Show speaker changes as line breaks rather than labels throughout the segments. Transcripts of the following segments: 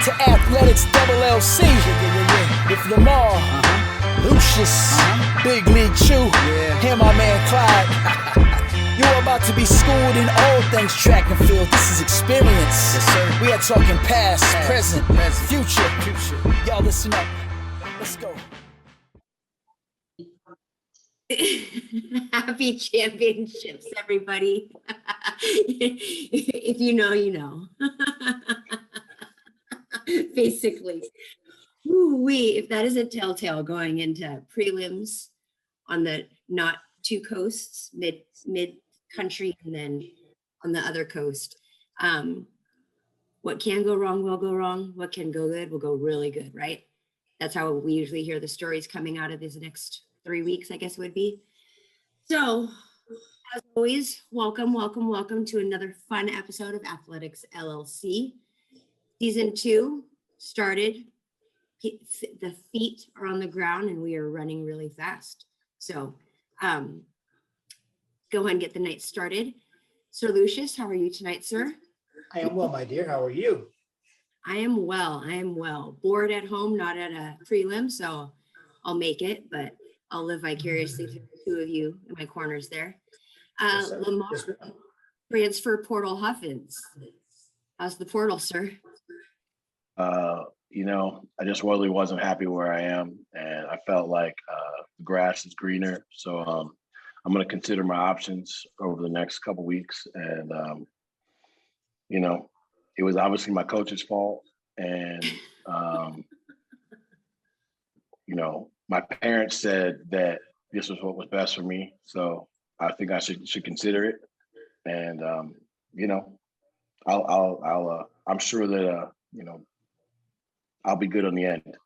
to Athletics LLC with Lamar, Lucious, Big League Chew, and my man Clyde. You're about to be schooled in all things track and field. This is experience. Yes, sir. We are talking past, present, future. Y'all listen up. Let's go.
Happy championships, everybody. If you know, you know. Basically. If that is a telltale going into prelims on the not two coasts, mid country, and then on the other coast. What can go wrong will go wrong. What can go good will go really good, right? That's how we usually hear the stories coming out of these next 3 weeks, I guess it would be. So, as always, welcome to another fun episode of Athletics LLC. Season 2 started. The feet are on the ground and we are running really fast. So, go ahead and get the night started. Sir Lucious, how are you tonight, sir?
I am well, my dear. How are you?
I am well. Bored at home, not at a prelim, so I'll make it, but I'll live vicariously through the two of you in my corners there.
Yes,
Lamar, transfer portal Huffins. How's the portal, sir?
I just really wasn't happy where I am, and I felt like the grass is greener. So I'm going to consider my options over the next couple weeks. And, it was obviously my coach's fault. And, my parents said that this was what was best for me. So I think I should consider it. And, I'm sure that, I'll be good on the end.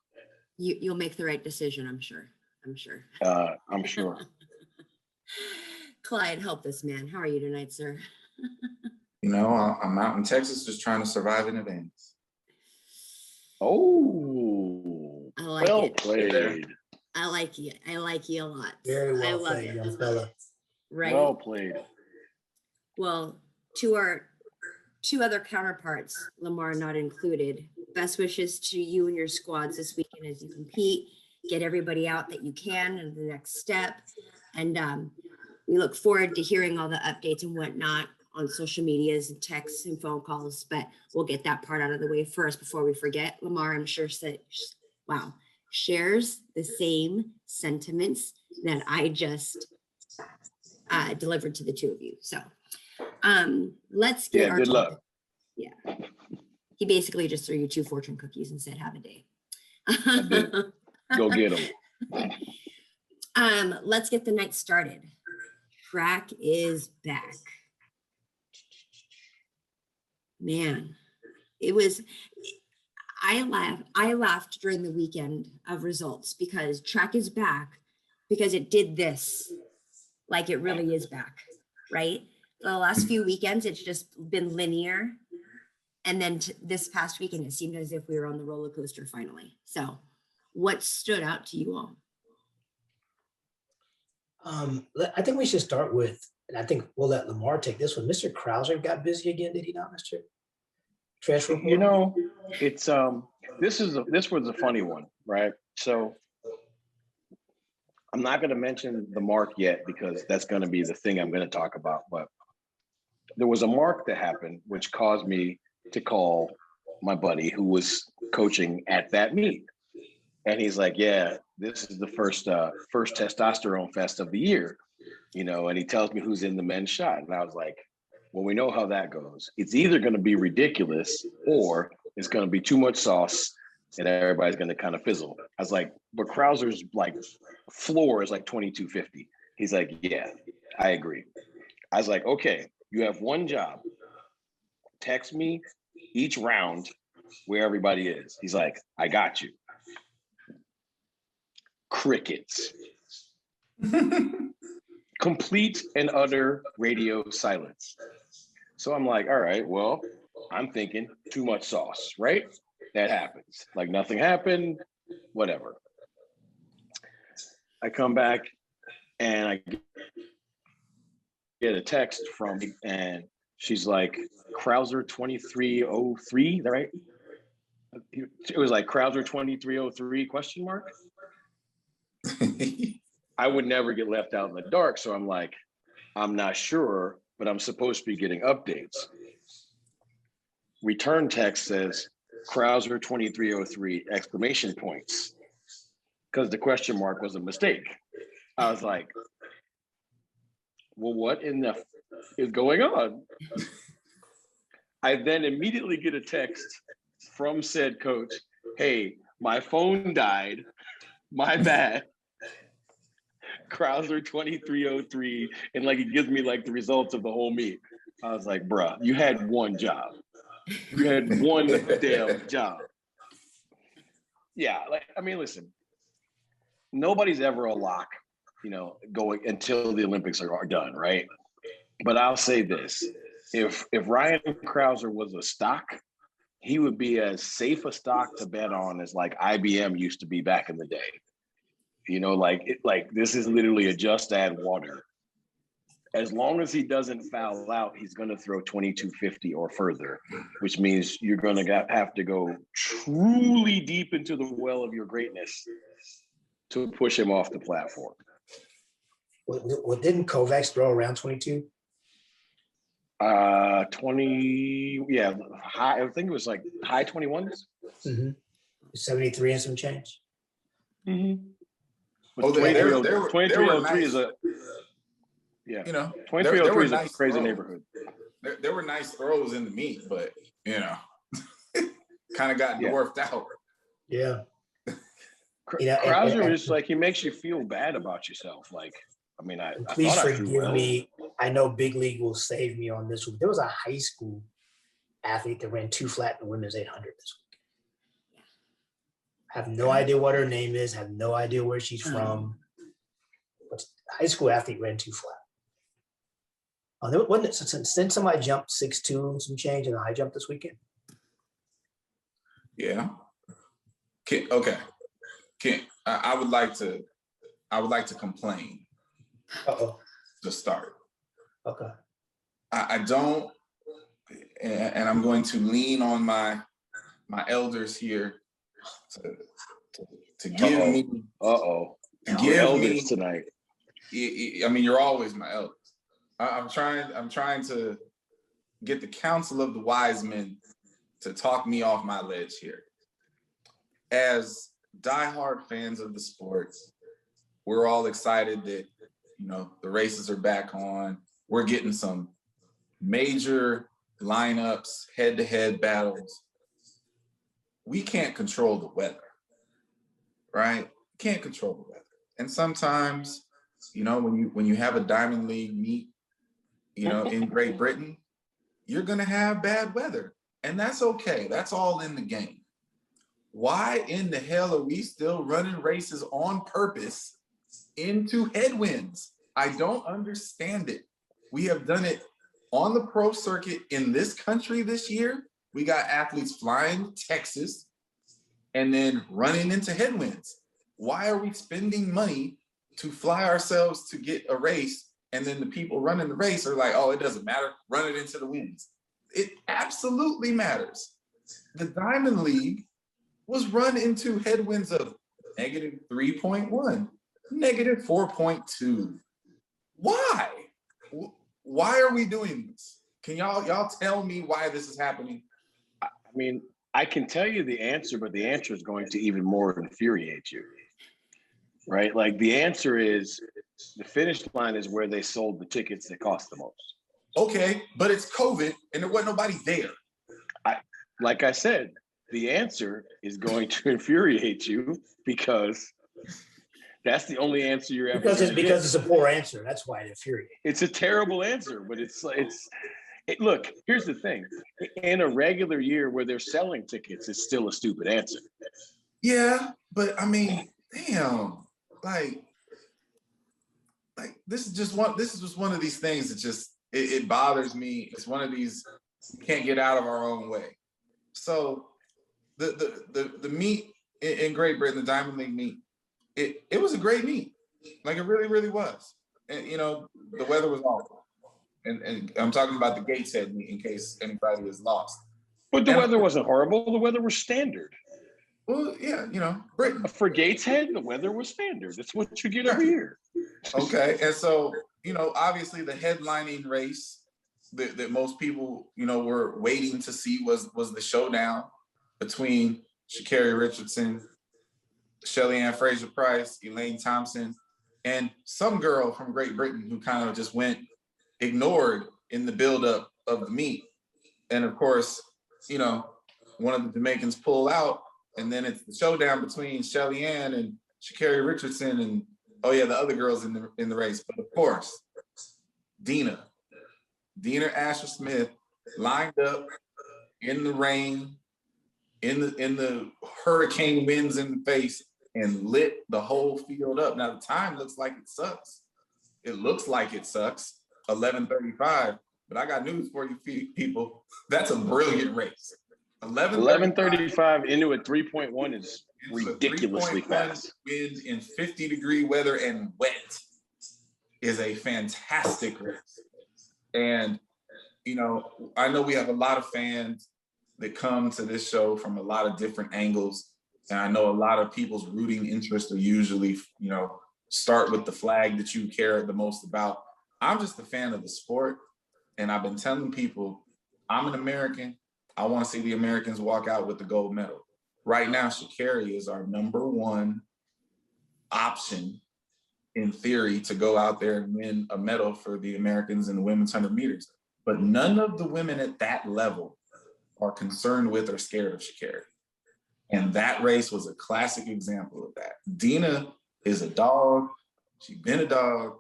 You'll make the right decision, I'm sure.
I'm sure.
Clyde, help this man. How are you tonight, sir?
I'm out in Texas just trying to survive in advance.
Oh,
I like
well
it.
played.
I like you. I like you a lot.
Very well
I love
played,
it.
young fella.
Right.
Well played.
Well, to our two other counterparts, Lamar not included, best wishes to you and your squads this weekend as you compete. Get everybody out that you can in the next step. And we look forward to hearing all the updates and whatnot on social medias and texts and phone calls, but we'll get that part out of the way first before we forget. Lamar, I'm sure shares the same sentiments that I just delivered to the two of you. So let's get our
good luck.
Yeah. He basically just threw you 2 fortune cookies and said, have a day.
I did. Go get them.
Let's get the night started. Track is back. Man, I laughed during the weekend of results because track is back because it did this like it really is back, right? The last few weekends, it's just been linear. And then this past weekend, it seemed as if we were on the roller coaster finally. So what stood out to you all?
I think we should start with, and I think we'll let Lamar take this one. Mr. Krauser got busy again, did he not, Mr. Transfer?
It's this was a funny one, right? So I'm not going to mention the mark yet because that's going to be the thing I'm going to talk about. But there was a mark that happened, which caused me to call my buddy who was coaching at that meet. And he's like, yeah, this is the first testosterone fest of the year, and he tells me who's in the men's shot. And I was like, well, we know how that goes. It's either going to be ridiculous or it's going to be too much sauce and everybody's going to kind of fizzle. I was like, but Krauser's floor is 2250. He's like, yeah, I agree. I was like, okay, you have one job. Text me each round where everybody is. He's like, I got you. Crickets. Complete and utter radio silence. So I'm like, all right, well, I'm thinking too much sauce, right? That happens. Like nothing happened, whatever. I come back and I get a text from, and she's like, Krauser 2303, right? It was like Krauser 2303 question mark. I would never get left out in the dark. So I'm like, I'm not sure, but I'm supposed to be getting updates. Return text says Krauser 2303 exclamation points, because the question mark was a mistake. I was like, well, what in the is going on? I then immediately get a text from said coach, hey, my phone died, my bad. Krauser 2303, and like it gives me like the results of the whole meet. I was like, bruh, you had one job. You had one damn job. Yeah, like, I mean, listen, nobody's ever a lock, you know, going until the Olympics are done, right? But I'll say this, if Ryan Krauser was a stock, he would be as safe a stock to bet on as like IBM used to be back in the day. You know, like this is literally a just add water. As long as he doesn't foul out, he's going to throw 2250 or further, which means you're going to have to go truly deep into the well of your greatness to push him off the platform.
Well, didn't Kovacs throw around 22?
20, yeah, high. I think it was like high 21s.
73 and some change.
Mm-hmm.
Oh, there were
2303 is
nice,
a, yeah,
you know,
2303 is a
nice
crazy
throws.
neighborhood.
There were nice throws in the meet, but you know, kind of got dwarfed out.
Yeah.
Krauser is like, he makes you feel bad about yourself. Like, I mean, I
please
thought
forgive me. I know Big League will save me on this one. There was a high school athlete that ran 2 flat in the women's 800 this week. I have no idea what her name is. I have no idea where she's from. But high school athlete ran 2 flat. Oh, there wasn't it since somebody jumped 6'2" and some change in the high jump this weekend.
Yeah. Okay. I would like to complain.
Uh-oh.
To start.
Okay.
I don't, and I'm going to lean on my elders here to give me.
To give elders tonight.
I mean, you're always my elders. I'm trying to get the counsel of the wise men to talk me off my ledge here. As diehard fans of the sports, we're all excited that, you know, the races are back on. We're getting some major lineups, head-to-head battles. We can't control the weather, right? Can't control the weather. And sometimes, you know, when you have a Diamond League meet, you know, in Great Britain, you're gonna have bad weather. And that's okay. That's all in the game. Why in the hell are we still running races on purpose into headwinds? I don't understand it. We have done it on the pro circuit in this country this year. We got athletes flying to Texas and then running into headwinds. Why are we spending money to fly ourselves to get a race, and then the people running the race are like, oh, it doesn't matter, run it into the winds? It absolutely matters. The Diamond League was run into headwinds of negative 3.1, negative 4.2. Why? Why are we doing this? Can y'all tell me why this is happening?
I mean, I can tell you the answer, but the answer is going to even more infuriate you, right? Like, the answer is the finish line is where they sold the tickets that cost the most.
Okay, but it's COVID and there wasn't nobody there.
Like I said, the answer is going to infuriate you because that's the only answer you're ever
because it's a poor answer. That's why it infuriates.
It's a terrible answer, but look, here's the thing. In a regular year where they're selling tickets, it's still a stupid answer.
Yeah, but I mean, damn, like this is just one of these things that just it bothers me. It's one of these we can't get out of our own way. So the meet in Great Britain, the Diamond League meet, it was a great meet. Like, it really, really was. And, you know, the weather was awful. And I'm talking about the Gateshead meet in case anybody is lost.
But the weather wasn't horrible. The weather was standard.
Well, yeah, Britain.
For Gateshead, the weather was standard. It's what you get every year.
Okay, and so obviously the headlining race that most people were waiting to see was the showdown between Sha'Carri Richardson, Shelly Ann Fraser-Price, Elaine Thompson, and some girl from Great Britain who kind of just went ignored in the buildup of the meet. And of course, one of the Jamaicans pull out, and then it's the showdown between Shelly Ann and Sha'Carri Richardson and the other girls in the race. But of course, Dina Asher Smith lined up in the rain, in the hurricane winds in the face, and lit the whole field up. Now the time looks like it sucks. It looks like it sucks. 11:35. But I got news for you people. That's a brilliant race.
11:35 into a 3.1 is ridiculously fast.
Wind in 50-degree weather and wet is a fantastic race. And, I know we have a lot of fans that come to this show from a lot of different angles. And I know a lot of people's rooting interests are usually, start with the flag that you care the most about. I'm just a fan of the sport. And I've been telling people, I'm an American. I want to see the Americans walk out with the gold medal. Right now, Sha'Carri is our #1 option, in theory, to go out there and win a medal for the Americans in the women's 100 meters. But none of the women at that level are concerned with or scared of Sha'Carri. And that race was a classic example of that. Dina is a dog. She's been a dog.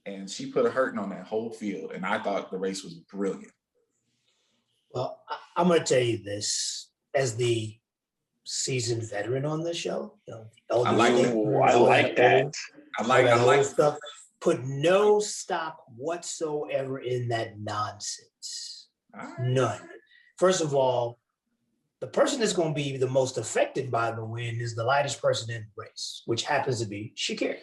And she put a hurting on that whole field. And I thought the race was brilliant.
Well, I'm going to tell you this as the seasoned veteran on the show.
I like that.
I like
stuff. Put no stock whatsoever in that nonsense.
Right.
None. First of all, the person that's going to be the most affected by the win is the lightest person in the race, which happens to be Sha'Carri.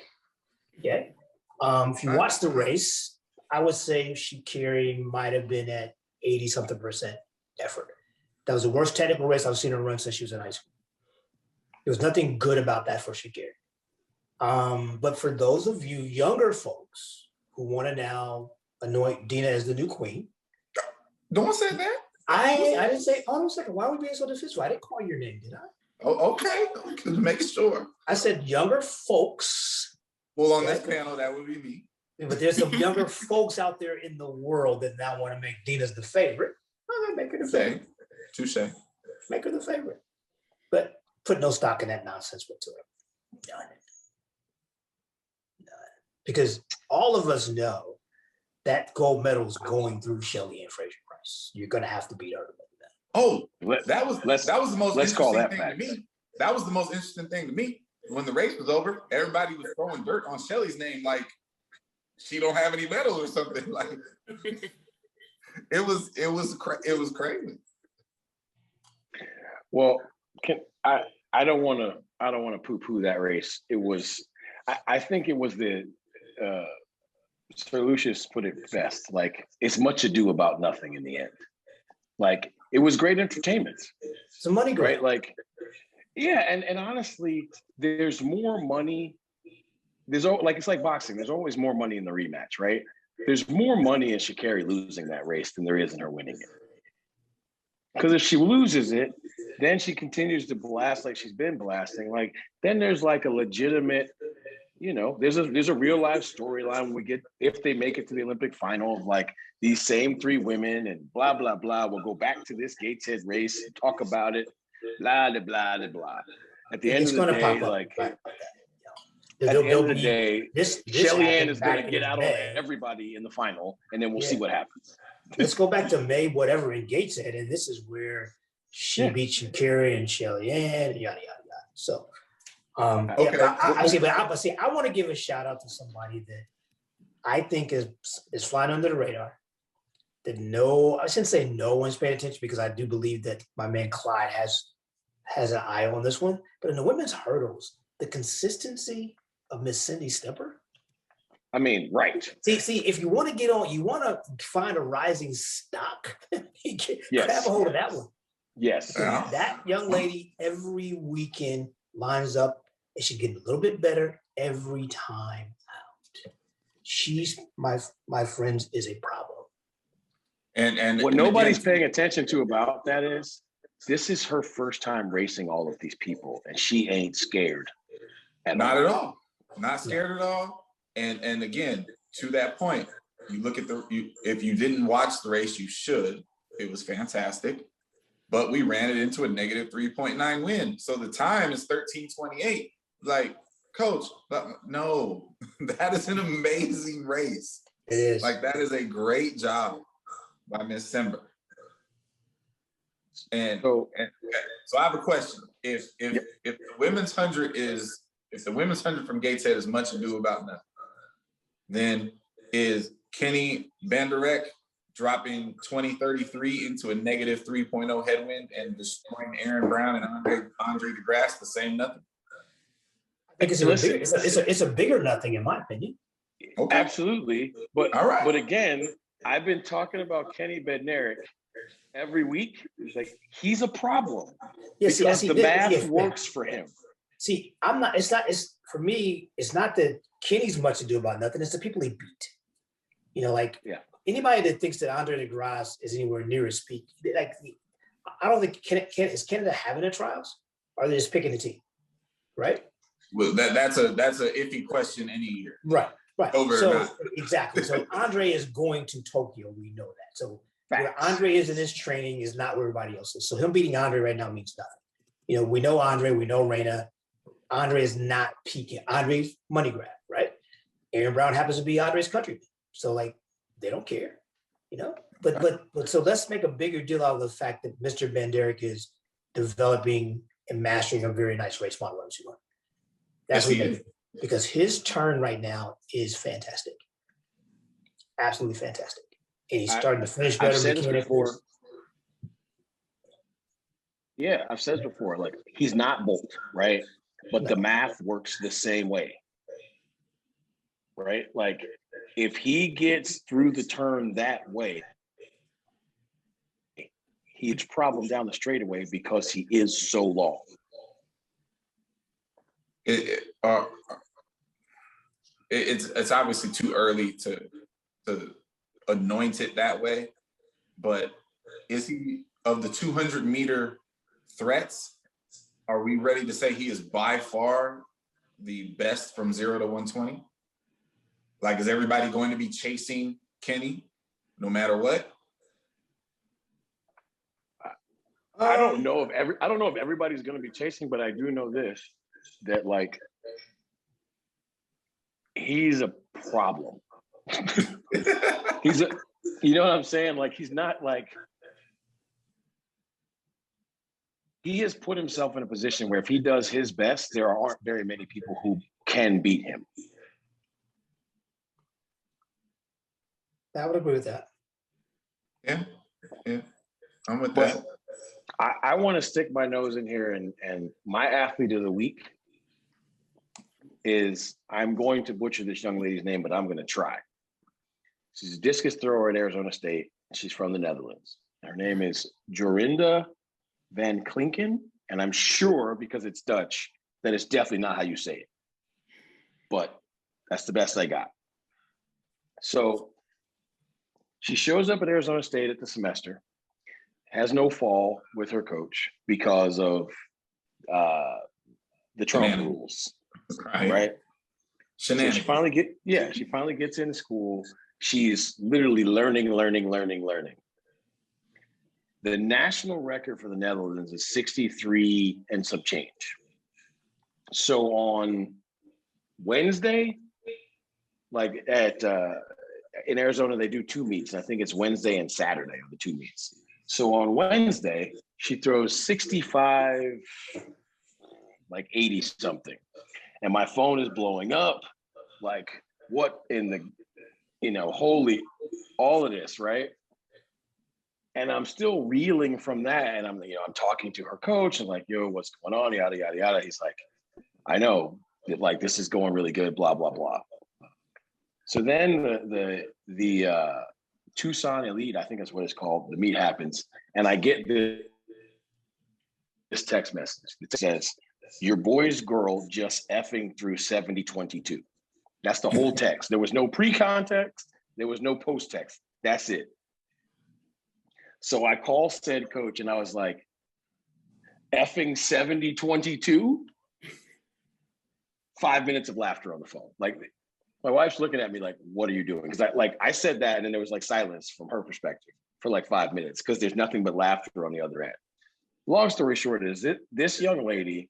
Okay. If you watch the race, I would say Sha'Carri might have been at 80-something% effort. That was the worst technical race I've seen her run since she was in high school. There was nothing good about that for Sha'Carri. But for those of you younger folks who want to now anoint Dina as the new queen.
No one said that.
I didn't say, hold on a second. Why are we being so defensive? I didn't call your name, did I?
Oh, okay. Make sure.
I said younger folks.
Well, on this panel, that would be me.
But there's some younger folks out there in the world that now want to make Dina's the favorite. Well, make her the favorite.
Touche.
Make her the favorite. But put no stock in that nonsense whatsoever. None. Because all of us know that gold medal is going through Shelly Ann Fraser-Price. You're going to have to beat her to win that.
Oh, that was the most interesting thing to
fact.
me. That was the most interesting thing to me. When the race was over, everybody was throwing dirt on Shelly's name like she don't have any medal or something. Like it was crazy.
Well, I don't want to poo-poo that race. It was, I think it was the Sir Lucious put it best. Like it's much ado about nothing in the end. Like it was great entertainment.
Some money grab.
Right? Like, yeah, and honestly, there's more money. It's like boxing. There's always more money in the rematch, right? There's more money in Sha'Carri losing that race than there is in her winning it. Because if she loses it, then she continues to blast like she's been blasting. Like then there's like a legitimate, there's a real life storyline we get if they make it to the Olympic final of like these same 3 women and blah blah blah. We'll go back to this Gateshead race and talk about it. Blah blah blah blah blah. At the end of the day, like at the end of the day, Shelly Ann is going to get out on everybody in the final, and then we'll see what happens.
Let's go back to May, whatever in Gateshead, and this is where she beat Sha'Carri and Shelly Ann, yada yada yada. So, okay. I want to give a shout out to somebody that I think is flying under the radar. That I shouldn't say no one's paying attention because I do believe that my man Clyde has an eye on this one. But in the women's hurdles, the consistency of Miss Cindy Stepper.
I mean, right.
See, if you want to find a rising stock, grab a hold of that one.
Yes.
That young lady every weekend lines up and she's getting a little bit better every time out. She's my friends is a problem.
And
what
and
nobody's
again,
paying attention to about that is this is her first time racing all of these people, and she ain't scared
not at all. Not scared at all. And again, to that point, you look at if you didn't watch the race, you should. It was fantastic. But we ran it into a negative 3.9 win. So the time is 13:28. Like, coach, no, that is an amazing race.
It is.
Like, that is a great job by Miss Simber. And so I have a question. If the women's 100 from Gateshead is much ado about nothing, then is Kenny Banderek dropping 2033 into a negative 3.0 headwind and destroying Aaron Brown and Andre DeGrasse the same nothing?
I think it's a bigger nothing in my opinion.
Okay.
Absolutely. But
all right.
But again, I've been talking about Kenny Bednarik every week. It's like he's a problem.
Yeah,
because the math works for him.
See, it's for me, it's not that Kenny's much to do about nothing, it's the people he beat. You know, like anybody that thinks that Andre DeGrasse is anywhere near his peak, like I don't think is Canada having the trials? Or are they just picking the team? Right?
Well, that's a iffy question any year.
Right.
So
exactly. So Andre is going to Tokyo. We know that. So where Andre is in his training is not where everybody else is. So him beating Andre right now means nothing. You know, we know Andre, we know Reina. Andre is not peaking. Andre's money grab, right? Aaron Brown happens to be Andre's countryman. So like they don't care, you know. But so let's make a bigger deal out of the fact that Mr. Banderek is developing and mastering a very nice race model. That's what he did. Because his turn right now is fantastic. Absolutely fantastic. And he's starting to finish better.
I've said this before. Yeah, I've said this before. Like, he's not Bolt, right? But the math works the same way. Right? Like, if he gets through the turn that way, he's problem down the straightaway because he is so long.
It's obviously too early to anoint it that way, but is he, of the 200-meter threats, are we ready to say he is by far the best from 0 to 120? Like, is everybody going to be chasing Kenny no matter what?
I don't know if everybody's going to be chasing, but I do know this, that like he's a problem. You know what I'm saying? Like, he's not like, he has put himself in a position where if he does his best, there aren't very many people who can beat him.
I would agree with that.
Yeah, I'm with that.
I want to stick my nose in here, and my athlete of the week is, I'm going to butcher this young lady's name, but I'm going to try. She's a discus thrower at Arizona State. She's from the Netherlands. Her name is Jorinda van Klinken, and I'm sure, because it's Dutch, that it's definitely not how you say it. But that's the best I got. So she shows up at Arizona State at the semester, has no fall with her coach because of the Trump rules, right? So she finally gets into school. She's literally learning. The national record for the Netherlands is 63 and some change. So on Wednesday, like in Arizona, they do two meets. I think it's Wednesday and Saturday are the two meets. So on Wednesday, she throws 65, like 80 something. And my phone is blowing up. Like, what in the, holy, all of this, right? And I'm still reeling from that. And I'm talking to her coach and like, yo, what's going on? Yada, yada, yada. He's like, I know, like, this is going really good, blah, blah, blah. So then the Tucson Elite, I think that's what it's called, the meet happens. And I get this text message. It says, "Your boy's girl just effing through 7022." That's the whole text. There was no pre-context. There was no post-text. That's it. So I called said coach and I was like, "Effing 7022?" 5 minutes of laughter on the phone. Like, my wife's looking at me like, "What are you doing?" Because I said that, and then there was like silence from her perspective for like 5 minutes because there's nothing but laughter on the other end. Long story short is this young lady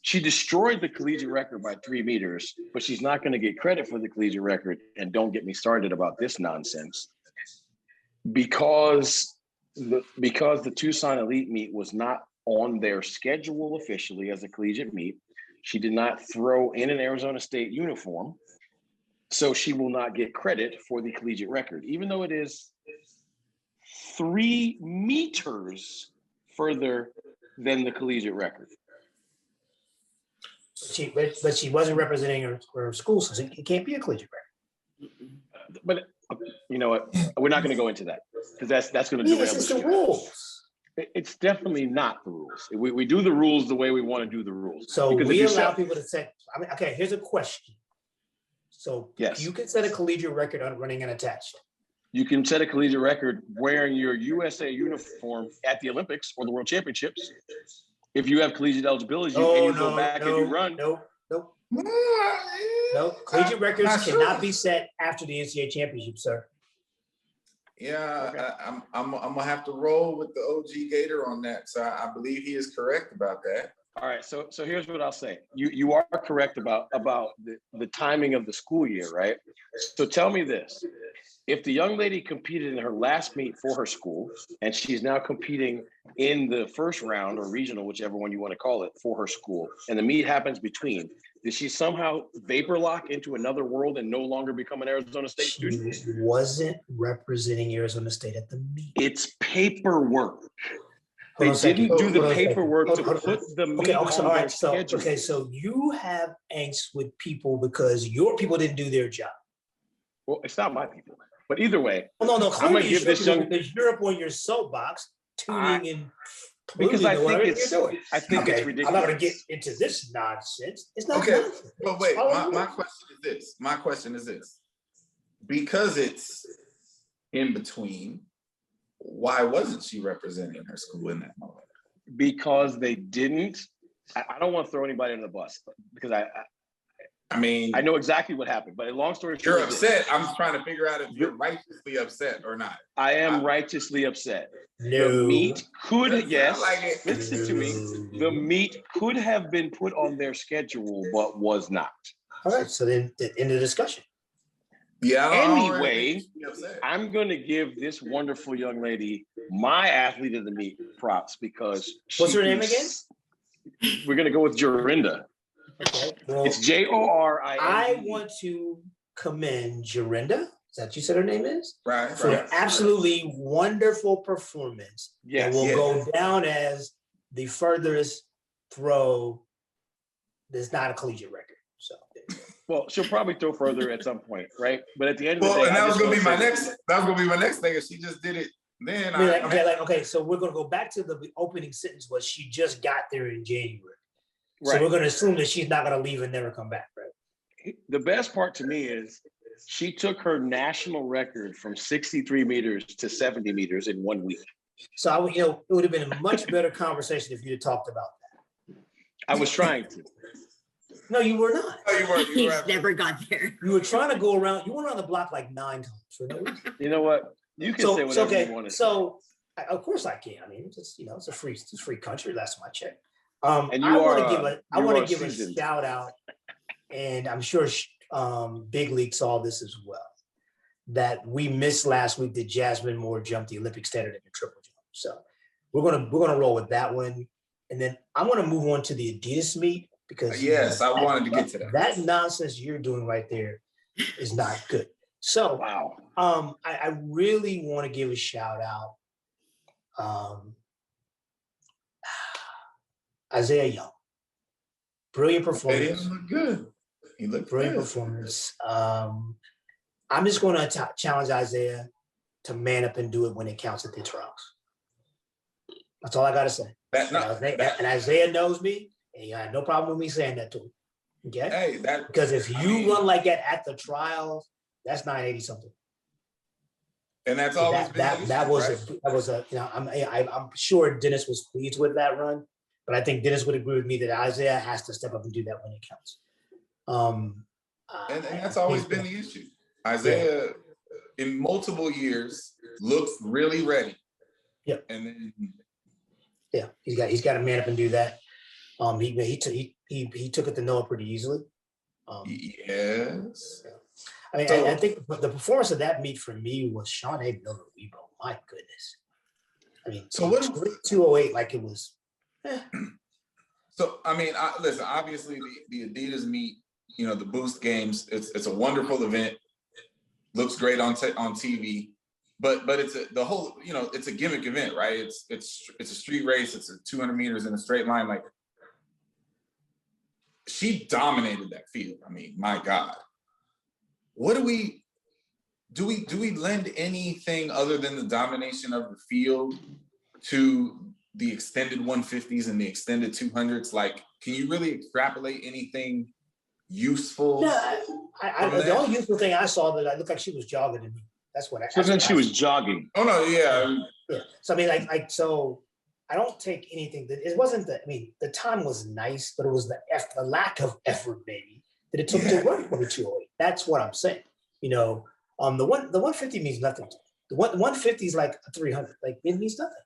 she destroyed the collegiate record by 3 meters, but she's not going to get credit for the collegiate record. And don't get me started about this nonsense, because the Tucson Elite meet was not on their schedule officially as a collegiate meet. She did not throw in an Arizona State uniform, so she will not get credit for the collegiate record, even though it is 3 meters further than the collegiate record.
But she wasn't representing her school, so it can't be a collegiate record.
But you know what? We're not going to go into that because that's going to derail
Yes, it's the rules.
It's definitely not the rules. We do the rules the way we want to do the rules.
So
because
we allow people to set. I mean, okay. Here's a question. So
yes,
you can set a collegiate record on running unattached.
You can set a collegiate record wearing your USA uniform at the Olympics or the World Championships. If you have collegiate eligibility, you go back and you run.
Nope. Collegiate records cannot be set after the NCAA championship, sir.
Yeah,
Okay.
I'm gonna have to roll with the OG Gator on that. So I believe he is correct about that.
All right, so here's what I'll say. You are correct about the timing of the school year, right? So tell me this. If the young lady competed in her last meet for her school, and she's now competing in the first round or regional, whichever one you want to call it, for her school, and the meet happens between, did she somehow vapor lock into another world and no longer become an Arizona State student?
She wasn't representing Arizona State at the meet.
It's paperwork. They didn't do the paperwork to put the meet on their schedule.
Okay, so you have angst with people because your people didn't do their job.
Well, it's not my people. But either way,
well, no,
I'm going to give this young.
Because you're up on your soapbox, tuning in.
Because I think it's ridiculous.
I'm not going to get into this nonsense. It's not
okay.
nonsense.
But wait, my question is this. My question is this. Because it's in between, why wasn't she representing her school in that moment?
Because they didn't. I don't want to throw anybody under the bus because I mean, I know exactly what happened, but long story short,
you're upset. I'm trying to figure out if you're righteously upset or not.
I am righteously upset.
No.
The meet could, yes,
like it.
Listen to me. The meet could have been put on their schedule, but was not.
All right, so then end the discussion.
Yeah.
Anyway, I'm going to give this wonderful young lady, my athlete of the meet, props because
what's her name again?
We're going to go with Jorinda.
Okay, well,
it's Jorinda.
I want to commend Jorinda. Is that what you said her name is?
Right.
For an absolutely wonderful performance.
Yes.
And will go down as the furthest throw that's not a collegiate record. So
well, she'll probably throw further at some point, right? But at the end of the day,
and that was gonna be my next. That was gonna be my next thing. If she just did it, then
okay. So we're gonna go back to the opening sentence. Was she just got there in January?
Right.
So we're going to assume that she's not going to leave and never come back, right?
The best part to me is she took her national record from 63 meters to 70 meters in 1 week.
So it would have been a much better conversation if you had talked about that.
I was trying to.
No, you were not.
No, you weren't.
He's never got there.
You were trying to go around. You went around the block like 9 times for no reason.
You know what? You can say whatever you want to say.
So, of course I can. I mean, it's it's a free country. That's my check.
And
I want to give a shout out, and I'm sure Big League saw this as well, that we missed last week that Jasmine Moore jumped the Olympic standard in the triple jump. So we're gonna roll with that one, and then I'm gonna move on to the Adidas meet because
I wanted to get to that.
That nonsense you're doing right there is not good. So
wow.
I really want to give a shout out. Isaiah Young, brilliant performance.
He looked good. He looked
brilliant
good.
performance. I'm just going to challenge Isaiah to man up and do it when it counts at the trials. That's all I gotta say.
That, no,
And Isaiah knows me, and he had no problem with me saying that to him. Okay.
hey, that
Because if you run like that at the trials, that's 980 something.
and that's always been the issue,
that was
right?
that was a you know I'm sure Dennis was pleased with that run, but I think Dennis would agree with me that Isaiah has to step up and do that when it counts.
And that's always been the issue. Isaiah, in multiple years, looks really ready.
Yeah.
And then
he's got to man up and do that. He took it to Noah pretty easily.
Yes.
I mean, I think the performance of that meet for me was Sean A. Miller Rebo. My goodness. I mean,
so what
208 like it was.
So I mean, listen. Obviously, the Adidas meet, you know, the Boost Games. It's a wonderful event. Looks great on TV, but it's the whole, you know, it's a gimmick event, right? It's a street race. It's a 200 meters in a straight line. Like, she dominated that field. I mean, my God. What do we lend anything other than the domination of the field to the extended 150s and the extended 200s? Like, can you really extrapolate anything useful?
Yeah, the only useful thing I saw that I looked like she was jogging to me. That's what I.
So then she was jogging.
Oh no, yeah.
Yeah. So I mean, so I don't take anything that it wasn't the. I mean, the time was nice, but it was the lack of effort, maybe, that it took to run for the 208. That's what I'm saying. You know, the 150 means nothing. The 150 is like a 300. Like, it means nothing.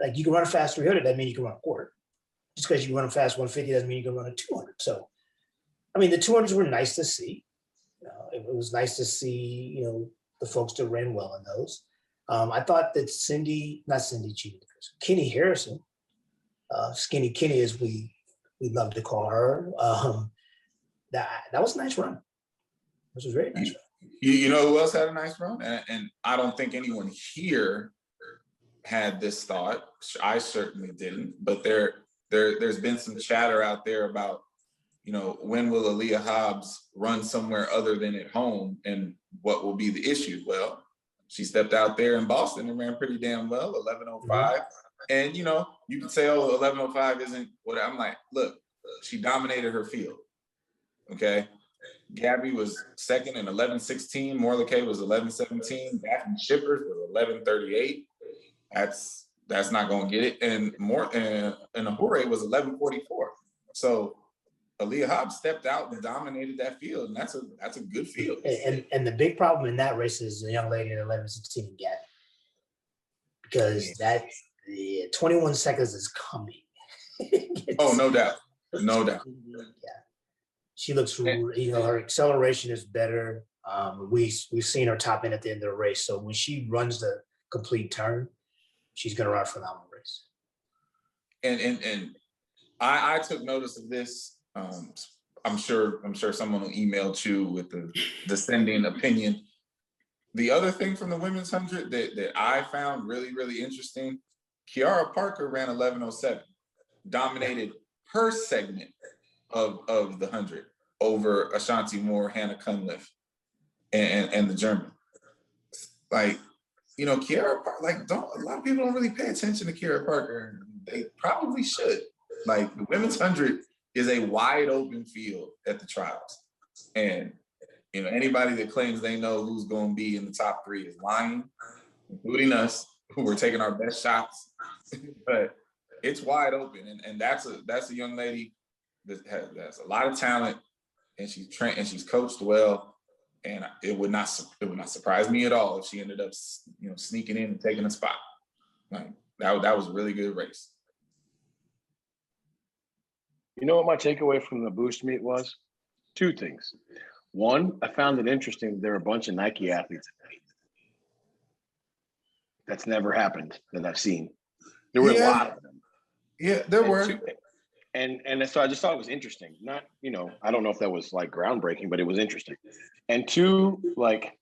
Like, you can run a fast 300, that means you can run a quarter. Just because you run a fast 150 doesn't mean you can run a 200. So, I mean, the 200s were nice to see. It was nice to see, you know, the folks that ran well in those. I thought that Kenny Harrison, Skinny Kenny, as we love to call her, that was a nice run. This was a very nice run.
You know who else had a nice run? And I don't think anyone here had this thought. I certainly didn't. But there's been some chatter out there about, you know, when will Aaliyah Hobbs run somewhere other than at home, and what will be the issue? Well, she stepped out there in Boston and ran pretty damn well, 11:05. And, you know, you can say, oh, 11:05 isn't what I'm like. Look, she dominated her field. Okay. Gabby was second in 11:16. Morla was 11:17. Daphne Shippers was 11:38. That's not going to get it. And Ahura was 11:44. So Aaliyah Hobbs stepped out and dominated that field, and that's a good field.
And the big problem in that race is the young lady at 11:16 Gabby, because that 21 seconds is coming.
Oh, no doubt, no doubt.
Yeah, she looks. You know, her acceleration is better. We've seen her top end at the end of the race, so when she runs the complete turn, she's going to run a phenomenal race.
And I took notice of this. I'm sure someone will email you with the dissenting opinion. The other thing from the women's 100 that I found really, really interesting, Kiara Parker ran 11:07, dominated her segment of the 100 over Ashanti Moore, Hannah Cunliffe, and the German. Like, you know, Kiara Parker, like, a lot of people don't really pay attention to Kiara Parker. They probably should. Like, the women's 100 is a wide open field at the trials. And, you know, anybody that claims they know who's going to be in the top 3 is lying, including us, who were taking our best shots. But it's wide open. And that's a young lady that has a lot of talent, and she's trained and she's coached well. And it would not surprise me at all if she ended up, you know, sneaking in and taking a spot. Like, that was a really good race.
You know what my takeaway from the Boost meet was? 2 things. One, I found it interesting that there were a bunch of Nike athletes at the meet. That's never happened that I've seen. There were a lot of them.
Yeah, there were.
And so I just thought it was interesting. Not, you know, I don't know if that was like groundbreaking, but it was interesting. And 2, like,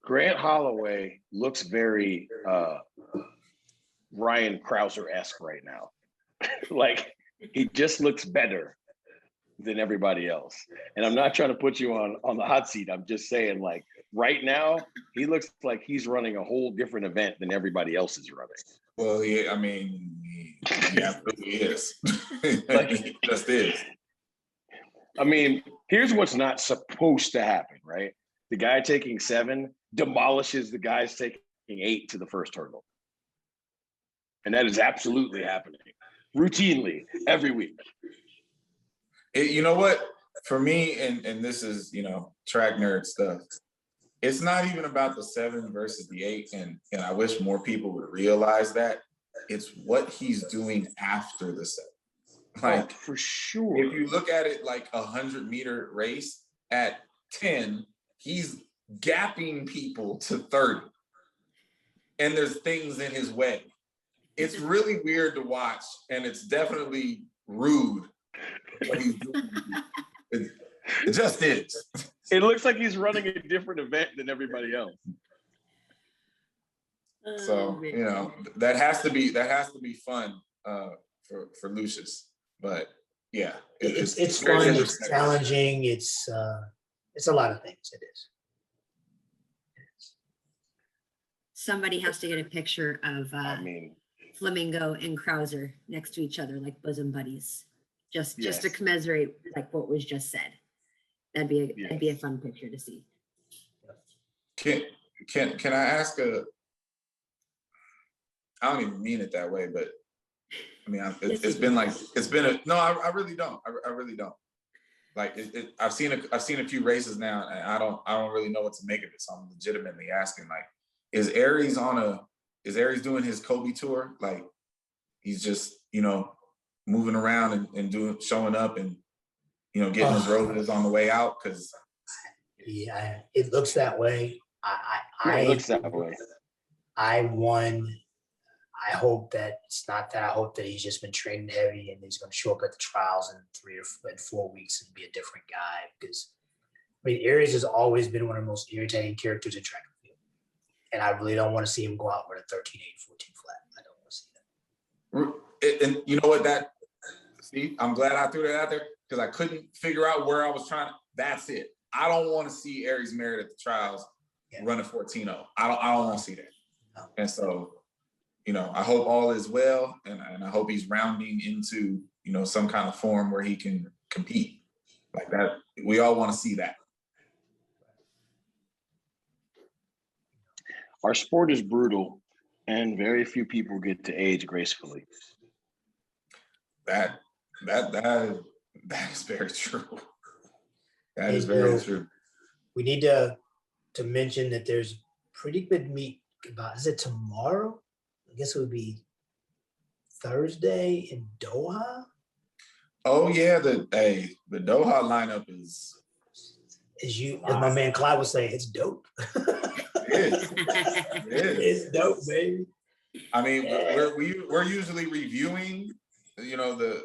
Grant Holloway looks very Ryan Krauser-esque right now. Like, he just looks better than everybody else. And I'm not trying to put you on the hot seat. I'm just saying, like, right now, he looks like he's running a whole different event than everybody else is running.
Well, yeah, I mean, he absolutely is.
Like,
He just is.
I mean, here's what's not supposed to happen, right? The guy taking 7 demolishes the guys taking 8 to the first hurdle. And that is absolutely happening routinely every week.
You know what? For me, and this is, track nerd stuff, it's not even about the 7 versus the 8. And I wish more people would realize that. It's what he's doing after the 7. Like,
for sure.
If you look at it like 100-meter race, at 10, he's gapping people to 30. And there's things in his way. It's really weird to watch, and it's definitely rude what he's doing. It just is.
It looks like he's running a different event than everybody else.
So, that has to be fun for Lucious. But yeah,
it's fun, it's challenging, it's a lot of things. It is.
Somebody has to get a picture of Flamingo and Krauser next to each other like bosom buddies, just to commiserate like what was just said. That'd be a fun picture to see.
Can I ask I don't even mean it that way, but I mean, I really don't. I really don't. Like I've seen a few races now, and I don't really know what to make of it. So I'm legitimately asking, like, is Aries doing his Kobe tour? Like, he's just, moving around and showing up and, getting his roses on the way out? Because
yeah, it looks that way.
It looks that way.
I hope that it's not that. I hope that he's just been training heavy and he's going to show up at the trials in 3 or 4 weeks and be a different guy. Because Aries has always been one of the most irritating characters in track and field, and I really don't want to see him go out with a 13.8, 14 flat. I don't want to see that.
And you know what? See, I'm glad I threw that out there because I couldn't figure out where I was trying to. That's it. I don't want to see Aries Merritt at the trials running 14.0. I don't want to see that. No. And so, I hope all is well, and I hope he's rounding into, some kind of form where he can compete like that. We all want to see that.
Our sport is brutal, and very few people get to age gracefully.
That is very true. That is very true.
We need to mention that there's pretty good meet about, is it tomorrow? I guess it would be Thursday in Doha.
Oh yeah, the Doha lineup is,
as my man Clyde would say, it's dope.
It is.
It's dope, baby.
I mean, we're usually reviewing,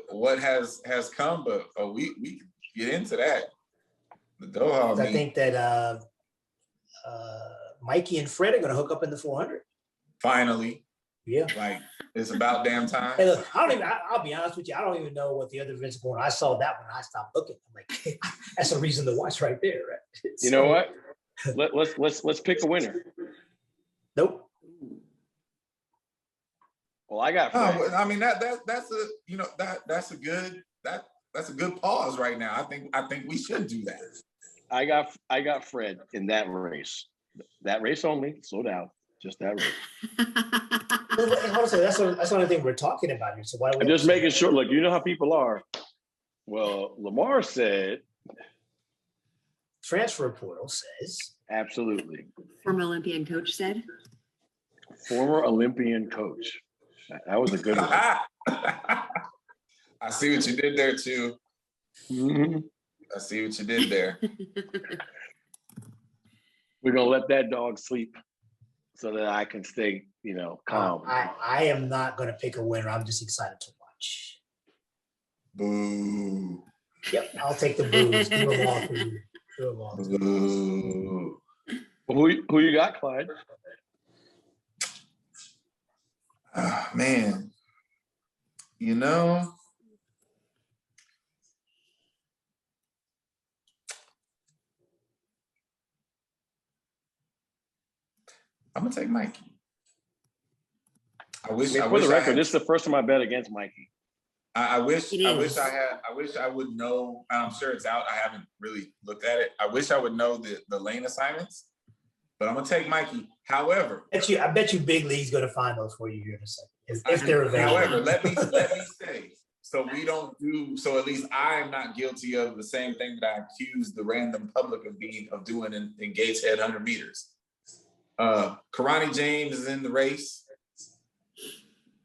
what has come, but we get into that. The Doha.
I think that Mikey and Fred are going to hook up in the 400.
Finally.
Yeah.
Like, it's about damn time.
Hey, look, I'll be honest with you. I don't even know what the other events are going on. I saw that one. I stopped looking. I'm like, that's a reason to watch right there. Right?
You know what? Let's pick a winner.
Nope.
Well, I got Fred.
I mean, that's a good pause right now. I think we should do that.
I got Fred in that race. That race only. Slow down. Just that race.
Honestly, that's the only thing we're talking about here. So why?
I'm just making sure. Look, you know how people are. Well, Lamar said.
Transfer portal says.
Absolutely.
Former Olympian coach said.
Former Olympian coach. That was a good one.
I see what you did there too.
Mm-hmm.
I see what you did there.
We're gonna let that dog sleep so that I can stay, calm.
I am not gonna pick a winner. I'm just excited to watch.
Boo.
Yep, I'll take the boos. Give them all for you.
Boo.
Who you got, Clyde?
Man, I'm gonna take Mikey. I wish.
I mean,
I
for
wish
the
I
record,
had,
this is the first time I bet against Mikey.
I wish.
It
I wish
is.
I had. I wish I would know. I'm sure it's out. I haven't really looked at it. I wish I would know the lane assignments. But I'm gonna take Mikey. However,
I bet you Big League's gonna find those for you here in a second, if they're available.
However, let me say, so we don't do. So at least I am not guilty of the same thing that I accused the random public of doing in Gateshead 100 meters. Karani James is in the race,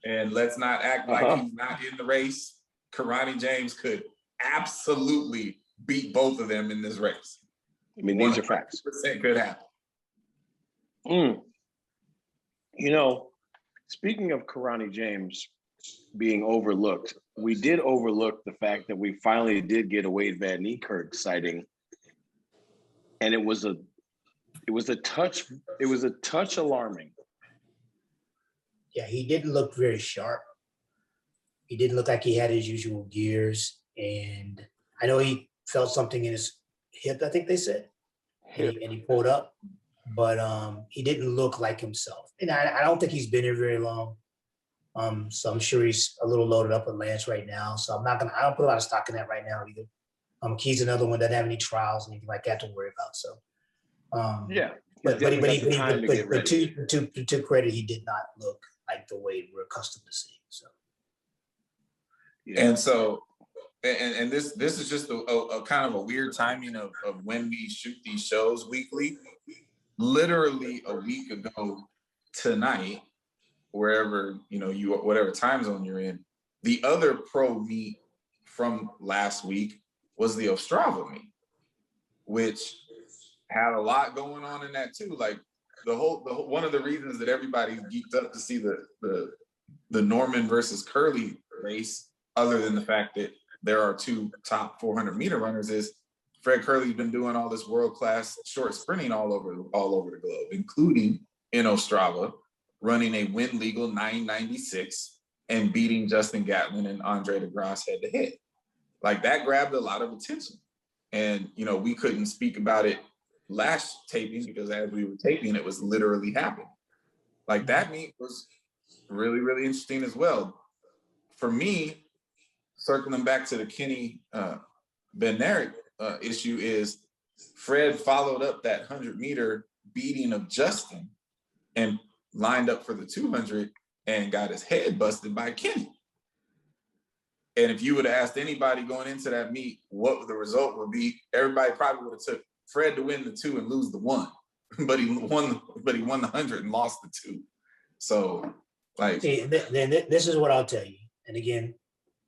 and let's not act like he's not in the race. Karani James could absolutely beat both of them in this race.
I mean, these are facts.
100% could happen.
You know, speaking of Karani James being overlooked, we did overlook the fact that we finally did get a Wade Van Niekerk sighting, and it was a touch alarming.
Yeah, he didn't look very sharp. He didn't look like he had his usual gears, and I know he felt something in his hip, I think they said, and he pulled up. But he didn't look like himself. And I don't think he's been here very long. So I'm sure he's a little loaded up with Lance right now. So I don't put a lot of stock in that right now either. Key's another one that doesn't have any trials, anything like that to worry about. So but to credit, he did not look like the way we're accustomed to seeing. So
And so and this is just a kind of a weird timing of when we shoot these shows weekly. Literally a week ago tonight, wherever whatever time zone you're in, the other pro meet from last week was the Ostrava meet, which had a lot going on in that too. Like the whole one of the reasons that everybody's geeked up to see the Norman versus Curly race, other than the fact that there are two top 400 meter runners, is Fred Curley's been doing all this world-class short sprinting all over the globe, including in Ostrava, running a win legal 9:96 and beating Justin Gatlin and Andre DeGrasse head-to-head. Like that grabbed a lot of attention. And, we couldn't speak about it last taping because as we were taping, it was literally happening. Like that meet was really, really interesting as well. For me, circling back to the Kenny Bednarik issue is Fred followed up that 100-meter beating of Justin and lined up for the 200 and got his head busted by Kenny. And if you would have asked anybody going into that meet what the result would be, everybody probably would have took Fred to win the 2 and lose the 1, but he won the 100 and lost the 2. So, like,
then this is what I'll tell you. And again,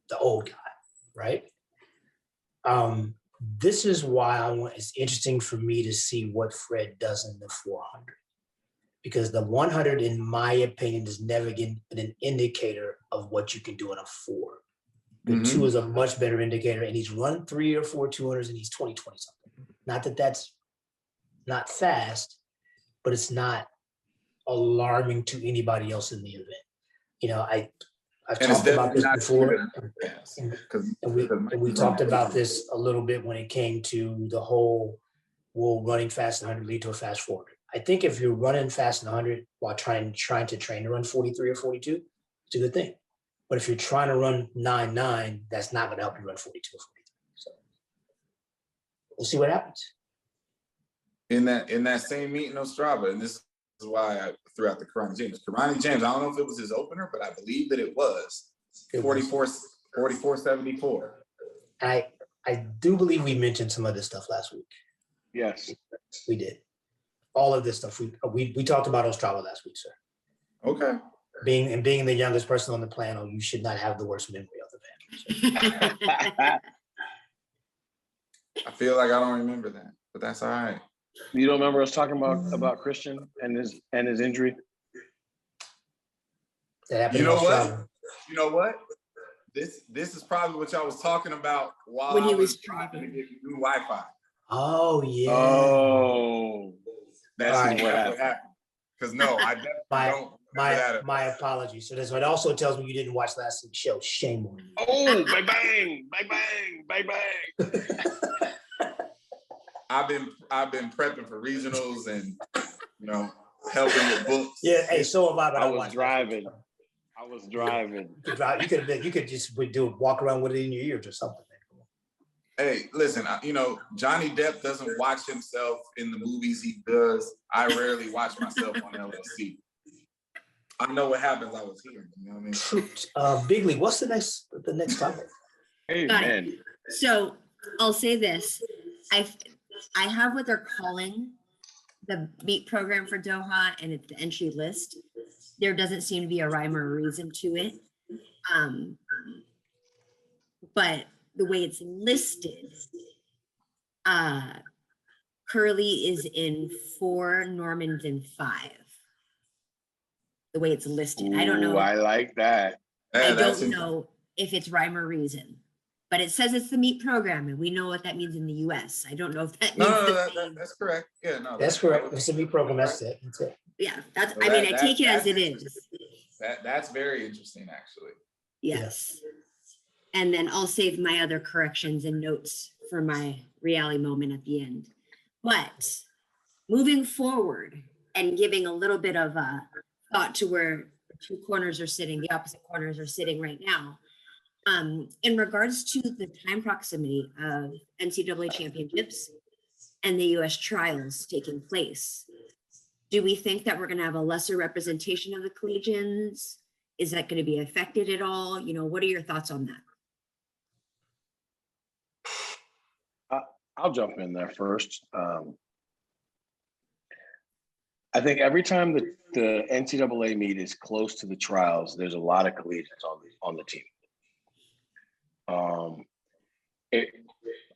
the old guy, right? This is why it's interesting for me to see what Fred does in the 400, because the 100, in my opinion, has never been an indicator of what you can do in a 4. The 2 is a much better indicator, and he's run 3 or 4 200s, and he's 20 something. Not that that's not fast, but it's not alarming to anybody else in the event. I've talked about this before, and we talked about this a little bit when it came to the whole, will running fast in 100 lead to a fast 400? I think if you're running fast in 100 while trying to train to run 43 or 42, it's a good thing. But if you're trying to run 9.9, that's not going to help you run 42 or 43. So we'll see what happens.
In that same meet in Ostrava, and this is why I threw out the Karani James. Karani James, I don't know if it was his opener, but I believe that it was 44.74.
I do believe we mentioned some of this stuff last week.
Yes,
we did. All of this stuff we talked about Ostrava last week, sir.
Okay.
Being the youngest person on the panel, you should not have the worst memory of the panel.
I feel like I don't remember that, but that's all right.
You don't remember us talking about Christian and his injury?
That happened.
You know what? This is probably what y'all was talking about while
when he
I
was
trying to
driving.
get new Wi-Fi.
Oh yeah.
Oh,
That's
right.
what happened. Because no, I definitely don't remember that.
My apologies. So that's what also tells me you didn't watch last week's show. Shame on you.
Oh, bang bang, bang bang, bang bang.
I've been prepping for regionals and helping with books.
Yeah, hey, so am I. But
I
I
was
watch
driving. I was driving.
You could just walk around with it in your ears or something.
Hey, listen, Johnny Depp doesn't watch himself in the movies he does. I rarely watch myself on LLC. I know what happens. I was here. You know what I mean?
Big League, what's the next topic?
Hey,
Got
man.
it. So I'll say this. I have what they're calling the meet program for Doha, and it's the entry list. There doesn't seem to be a rhyme or a reason to it. But the way it's listed, Curly is in 4, Norman's in 5. The way it's listed. I don't know.
Ooh, I like that.
Yeah,
I
that's
don't know if it's rhyme or reason, but it says it's the meet program, and we know what that means in the US. I don't know if that means
that's correct. Yeah, no,
That's correct. It's a new program. That's it. That's it.
Yeah, that's.
So
I mean, I take it as it
that's
is.
That's very interesting, actually.
Yes. And then I'll save my other corrections and notes for my reality moment at the end. But moving forward and giving a little bit of a thought to where the two corners are sitting, the opposite corners are sitting right now. In regards to the time proximity of NCAA championships and the US trials taking place, do we think that we're going to have a lesser representation of the collegians? Is that going to be affected at all? What are your thoughts on that?
I'll jump in there first. I think every time the NCAA meet is close to the trials, there's a lot of collegians on the team.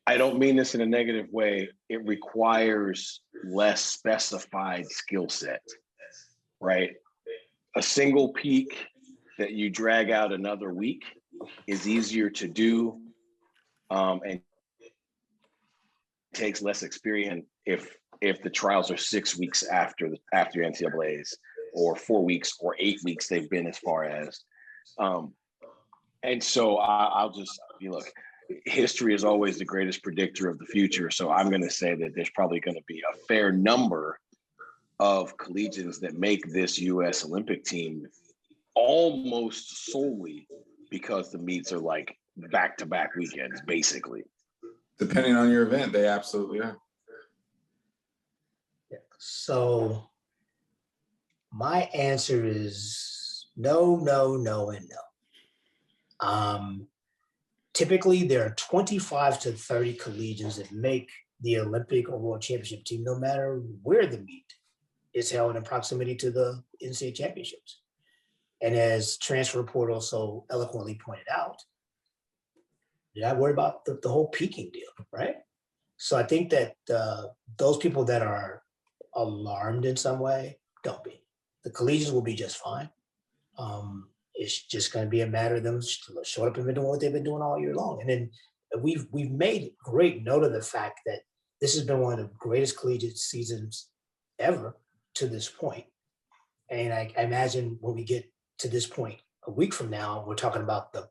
I don't mean this in a negative way. It requires less specified skill set, right? A single peak that you drag out another week is easier to do, and takes less experience if the trials are 6 weeks after NCAA's, or 4 weeks or 8 weeks they've been as far as. And so I'll just, look, history is always the greatest predictor of the future. So I'm going to say that there's probably going to be a fair number of collegians that make this U.S. Olympic team almost solely because the meets are like back-to-back weekends, basically.
Depending on your event, they absolutely are.
Yeah. So my answer is no, no, no, and no. Typically, there are 25 to 30 collegians that make the Olympic or World Championship team, no matter where the meet is held in proximity to the NCAA championships. And as transfer portal so eloquently pointed out, you're not worried about the whole peaking deal, right? So I think that those people that are alarmed in some way, don't be. The collegians will be just fine. It's just going to be a matter of them showing up and doing what they've been doing all year long. And then we've made great note of the fact that this has been one of the greatest collegiate seasons ever to this point. And I imagine when we get to this point a week from now, we're talking about the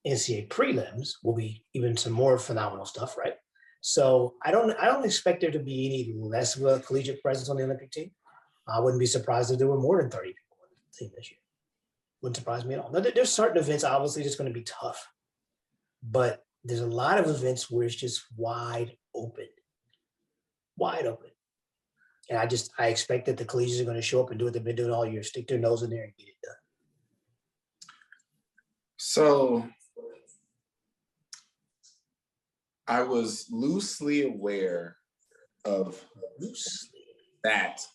NCAA prelims, will be even some more phenomenal stuff, right? So I don't expect there to be any less of a collegiate presence on the Olympic team. I wouldn't be surprised if there were more than 30 people on the team this year. Wouldn't surprise me at all. Now, there's certain events, obviously, just going to be tough, but there's a lot of events where it's just wide open. And I expect that the collegians are going to show up and do what they've been doing all year, stick their nose in there and get it done.
So I was loosely aware of that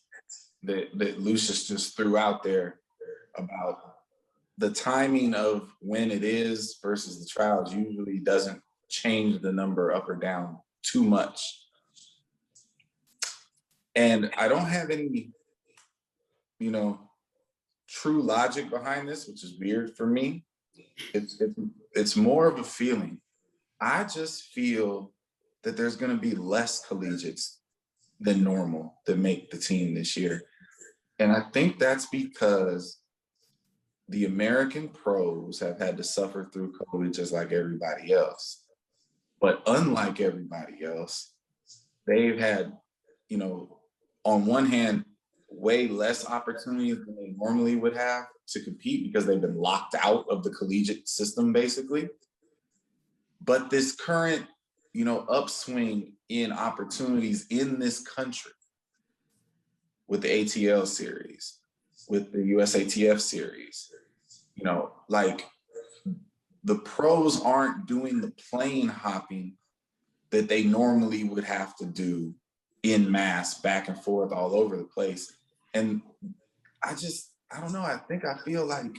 Lucious just threw out there about the timing of when it is versus the trials usually doesn't change the number up or down too much. And I don't have any, true logic behind this, which is weird for me. It's more of a feeling. I just feel that there's going to be less collegiates than normal that make the team this year. And I think that's because the American pros have had to suffer through COVID just like everybody else. But unlike everybody else, they've had, on one hand, way less opportunities than they normally would have to compete because they've been locked out of the collegiate system, basically. But this current, upswing in opportunities in this country with the ATL series, with the USATF series, like the pros aren't doing the plane hopping that they normally would have to do in mass, back and forth all over the place. And I don't know. I feel like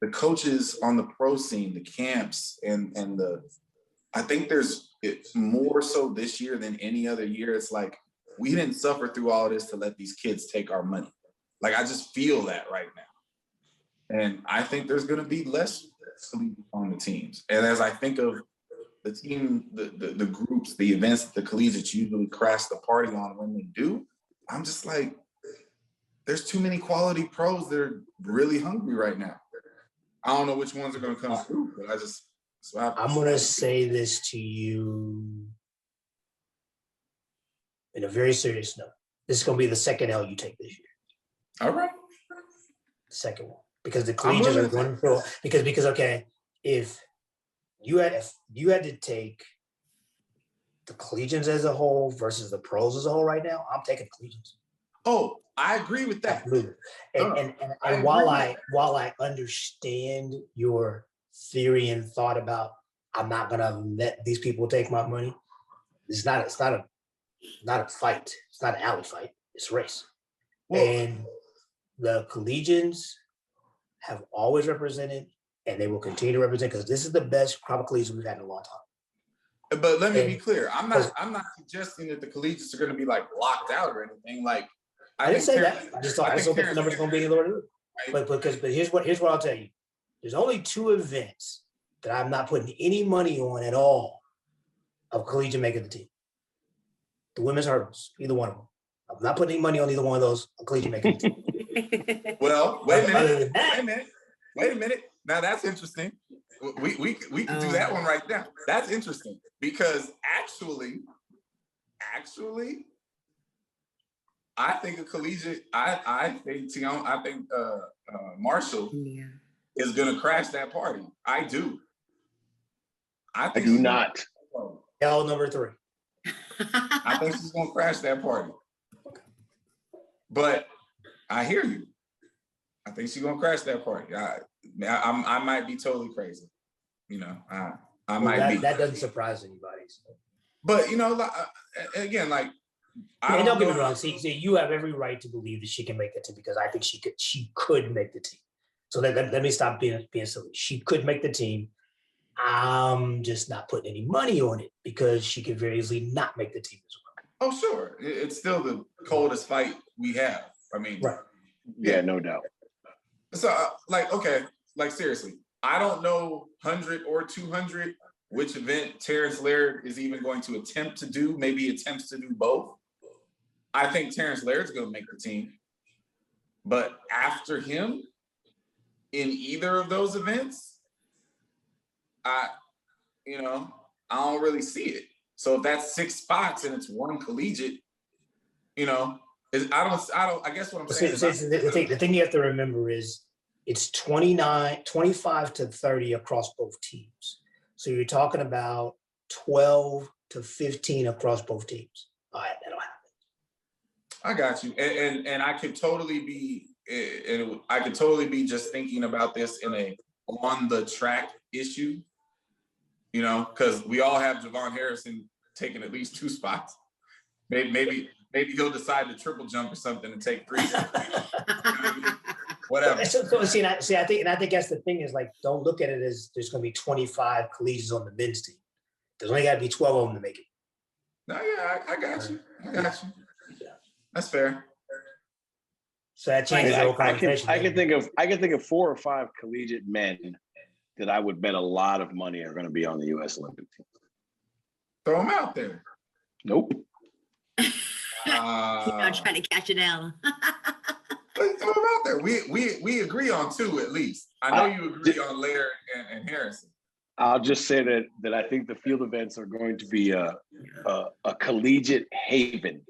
the coaches on the pro scene, the camps, I think it's more so this year than any other year. It's like, we didn't suffer through all this to let these kids take our money. Like, I just feel that right now. And I think there's going to be less on the teams. And as I think of the team, the groups, the events that the collegiates usually crash the party on when they do, I'm just like, there's too many quality pros that are really hungry right now. I don't know which ones are going to come through, but I'm
going to say this to you in a very serious note. This is going to be the second L you take this year.
All right.
Second one. Because the collegians are going to, because okay, if you had to take the collegians as a whole versus the pros as a whole right now, I'm taking the collegians.
Oh, I agree with that.
Absolutely. And while I understand your theory and thought about, I'm not gonna let these people take my money, it's not a fight. It's not an alley fight. It's a race. Well, and the collegians have always represented, and they will continue to represent, because this is the best crop of collegians we've had in a long time.
But let me be clear. I'm not suggesting that the collegians are going to be like locked out or anything. Like,
I didn't say that. I just thought the numbers going to be lower. But here's what I'll tell you. There's only 2 events that I'm not putting any money on at all of collegiate making the team. The women's hurdles, either one of them. I'm not putting any money on either one of those collegiate making the team.
Well, wait a minute. Now that's interesting. We can do that one right now. That's interesting because actually, I think a collegiate. I think Marshall is going to crash that party. I do.
I do not.
L number 3.
I think she's going to crash that party. But I hear you. I think she's going to crash that party. I might be totally crazy. I might be. That
doesn't surprise anybody. So.
But, again, like,
don't get me wrong. See, you have every right to believe that she can make the team, because I think she could make the team. So let me stop being silly. She could make the team. I'm just not putting any money on it because she could very easily not make the team as well.
Oh, sure. It's still the coldest fight we have. I mean,
right.
Yeah, no doubt.
So, seriously, I don't know 100 or 200 which event Terrence Laird is even going to attempt to do. Maybe attempts to do both. I think Terrence Laird's going to make the team. But after him, in either of those events, I don't really see it. So if that's 6 spots and it's 1 collegiate, I guess what I'm saying is
the thing you have to remember is it's 25 to 30 across both teams. So you're talking about 12 to 15 across both teams. All right, that'll happen.
I got you. And I could totally be just thinking about this in a on the track issue, because we all have Javon Harrison taking at least 2 spots. Maybe he'll decide to triple jump or something and take 3. Whatever.
So I think that's the thing is, like, don't look at it as there's going to be 25 collegians on the men's team. There's only got to be 12 of them to make it.
No, yeah, I got you. Yeah. That's fair.
So that changes the whole conversation.
I can think of 4 or 5 collegiate men that I would bet a lot of money are going to be on the U.S. Olympic team.
Throw them out there.
Nope.
You're not trying to catch an L.
Throw them out there. We agree on 2 at least. I know you agree on Laird and Harrison.
I'll just say that I think the field events are going to be a collegiate haven.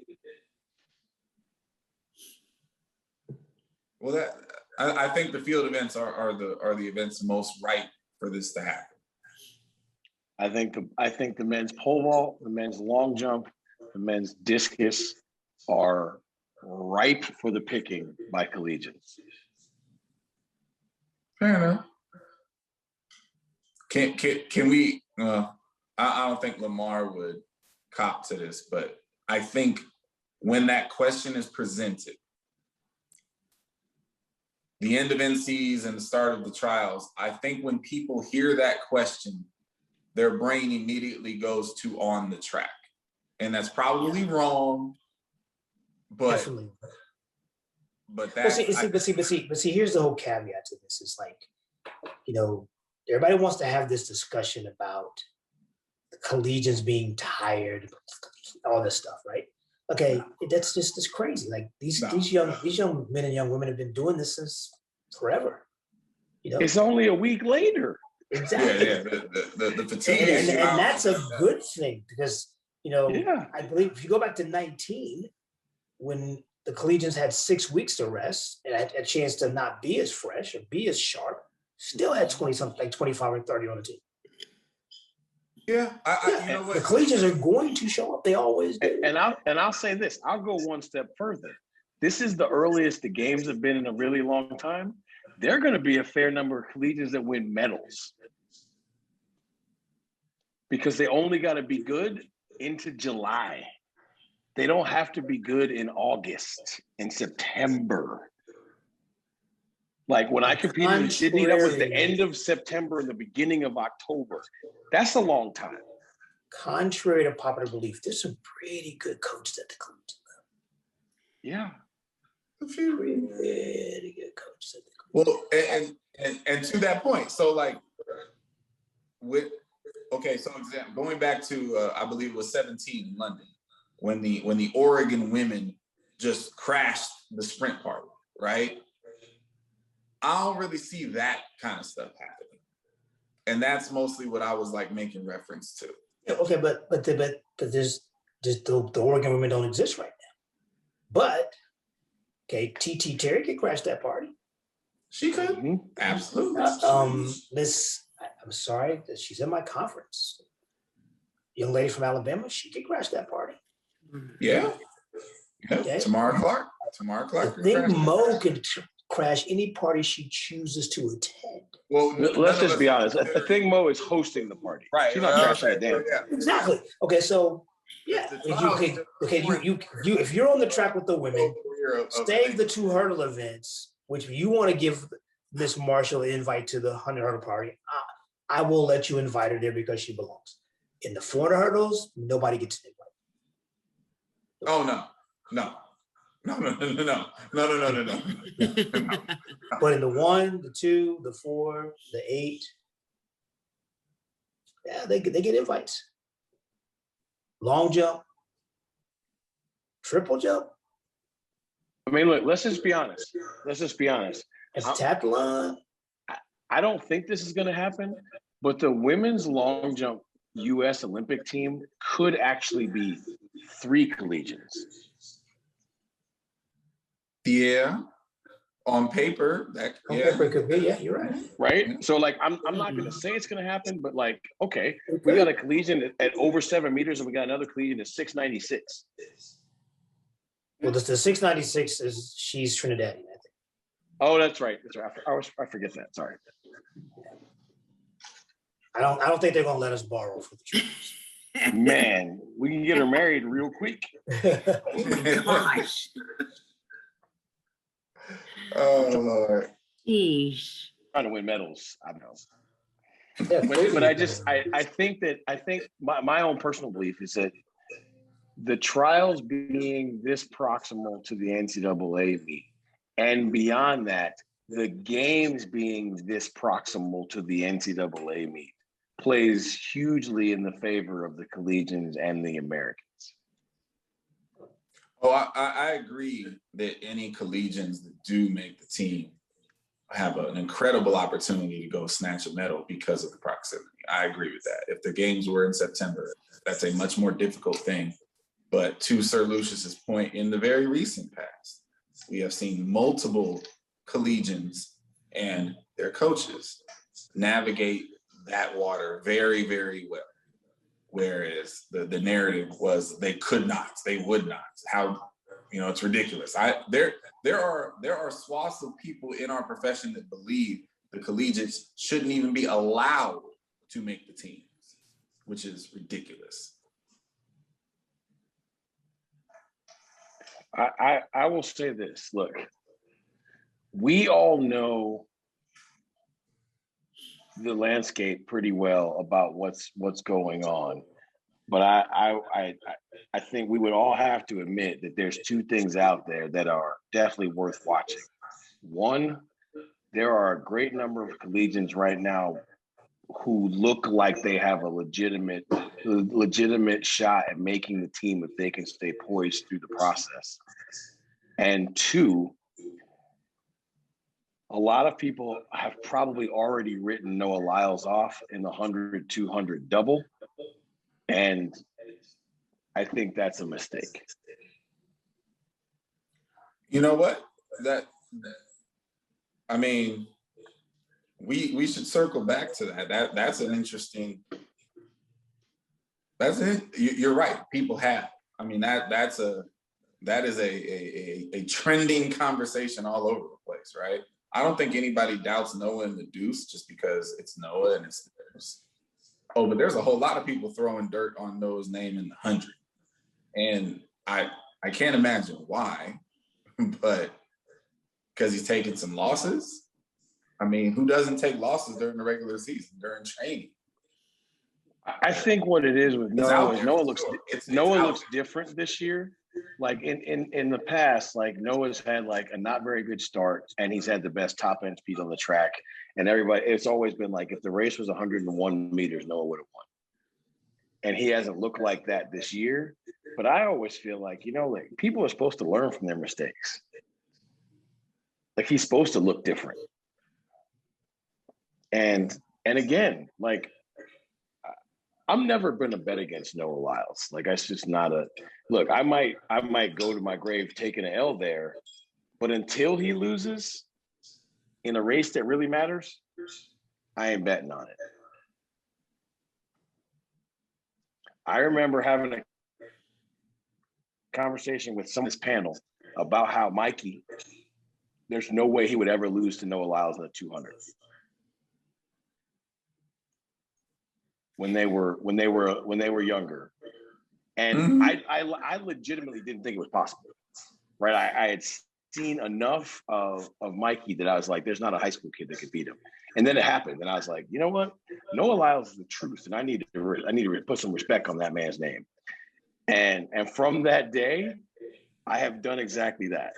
Well, I think the field events are the events most ripe for this to happen.
I think the men's pole vault, the men's long jump, the men's discus are ripe for the picking by collegians.
Fair enough. Can we? I don't think Lamar would cop to this, but I think when that question is presented, the end of NCs and the start of the trials, I think when people hear that question, their brain immediately goes to on the track. And that's probably wrong, but
Definitely.
but
But
that
see, here's the whole caveat to this. It's like, you know, everybody wants to have this discussion about the collegians being tired, all this stuff, right? Okay, that's crazy. Like these young men and young women have been doing this since forever. You know,
It's only a week later.
exactly.
yeah, the fatigue
And that's a good thing because, you know,
Yeah.
I believe if you go back to 19, when the collegians had 6 weeks to rest and had a chance to not be as fresh or be as sharp, still had 20 something, like 25 or 30 on the team.
Yeah, you know what?
The collegians are going to show up. They always do.
And I'll say this, I'll go one step further. This is the earliest the games have been in a really long time. There are going to be a fair number of collegians that win medals because they only got to be good into July. They don't have to be good in August, in September. Like when I competed in Sydney, that was the end of September and the beginning of October. That's a long time.
Contrary to popular belief, there's some pretty good coaches at the collegians.
Yeah.
Pretty good coaches at the collegians.
Well, and to that point, so like so going back to I believe it was 17 in London when the Oregon women just crashed the sprint party, right? I don't really see that kind of stuff happening, and that's mostly what I was like making reference to.
Yeah, okay, but there's just the Oregon women don't exist right now. But okay, TT Terry could crash that party.
She could absolutely.
I'm sorry that she's in my conference. Young lady from Alabama, she could crash that party.
Yeah.
Okay.
Tamara Clark.
I think Mo could crash any party she chooses to attend.
Well, let's just be honest. I think Mo is hosting the party.
Right.
She's not crashing it down.
Yeah.
Exactly. Okay, so yeah, if you're on the track with the women, save the 2 hurdle events, which you want to give Miss Marshall an invite to the 100 hurdle party. I will let you invite her there because she belongs. In the 400 hurdles, nobody gets an invite.
Oh no.
But in the 1, the 2, the 4, the 8, yeah, they get invites. Long jump, triple jump.
I mean, look, let's just be honest.
Heptathlon.
I don't think this is going to happen, but the women's long jump U.S. Olympic team could actually be 3 collegians.
Yeah, on paper,
Paper it could be. Yeah, you're right.
Right. So, like, I'm not going to say it's going to happen, but like, okay, we got a collegian at over 7 meters, and we got another collegian at 696.
Well, the 696 is she's Trinidadian, I think.
Oh, that's right. I forget that. Sorry.
I don't think they're gonna let us borrow for the trips.
Man, we can get her married real quick.
Gosh.
Oh Lord.
Yeesh.
Trying to win medals. I know.
Yeah,
But I think my own personal belief is that the trials being this proximal to the NCAA meet, and beyond that, the games being this proximal to the NCAA meet, plays hugely in the favor of the collegians and the Americans.
Oh, I agree that any collegians that do make the team have an incredible opportunity to go snatch a medal because of the proximity. I agree with that. If the games were in September, that's a much more difficult thing. But to Sir Lucious's point, in the very recent past, we have seen multiple collegians and their coaches navigate that water very, very well. Whereas the narrative was they could not, they would not. How, it's ridiculous. There are swaths of people in our profession that believe the collegiates shouldn't even be allowed to make the teams, which is ridiculous.
I will say this. Look, we all know the landscape pretty well about what's going on, but I think we would all have to admit that there's two things out there that are definitely worth watching. One, there are a great number of collegians right now who look like they have a legitimate shot at making the team if they can stay poised through the process. And two, a lot of people have probably already written Noah Lyles off in the 100-200 double. And I think that's a mistake.
You know what? We should circle back to that. That's an interesting. That's it. You're right. People have. That is a trending conversation all over the place, right? I don't think anybody doubts Noah and the Deuce just because it's Noah and it's the Deuce. Oh, but there's a whole lot of people throwing dirt on Noah's name in the 100, and I can't imagine why, but because he's taking some losses. Who doesn't take losses during the regular season, during training?
I think what it is with Noah is Noah looks different this year. Like in the past, like Noah's had like a not very good start, and he's had the best top end speed on the track. And it's always been like, if the race was 101 meters, Noah would have won. And he hasn't looked like that this year. But I always feel like, like people are supposed to learn from their mistakes. Like he's supposed to look different. And again, like I'm never going to bet against Noah Lyles. Like that's just not look. I might go to my grave taking an L there, but until he loses in a race that really matters, I ain't betting on it. I remember having a conversation with some of this panel about how Mikey, there's no way he would ever lose to Noah Lyles in the 200. When they were younger, and I legitimately didn't think it was possible, right? I had seen enough of Mikey that I was like, there's not a high school kid that could beat him. And then it happened, and I was like, you know what? Noah Lyles is the truth, and I need to put some respect on that man's name. And from that day, I have done exactly that.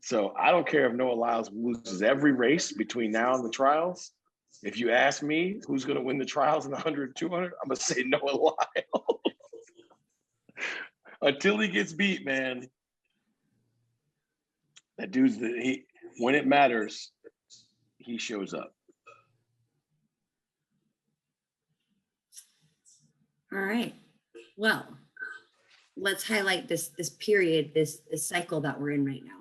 So I don't care if Noah Lyles loses every race between now and the trials. If you ask me who's going to win the trials in the 100, 200, I'm going to say Noah Lyles. Until he gets beat, man. That dude's when it matters, he shows up.
All right. Well, let's highlight this period, this cycle that we're in right now.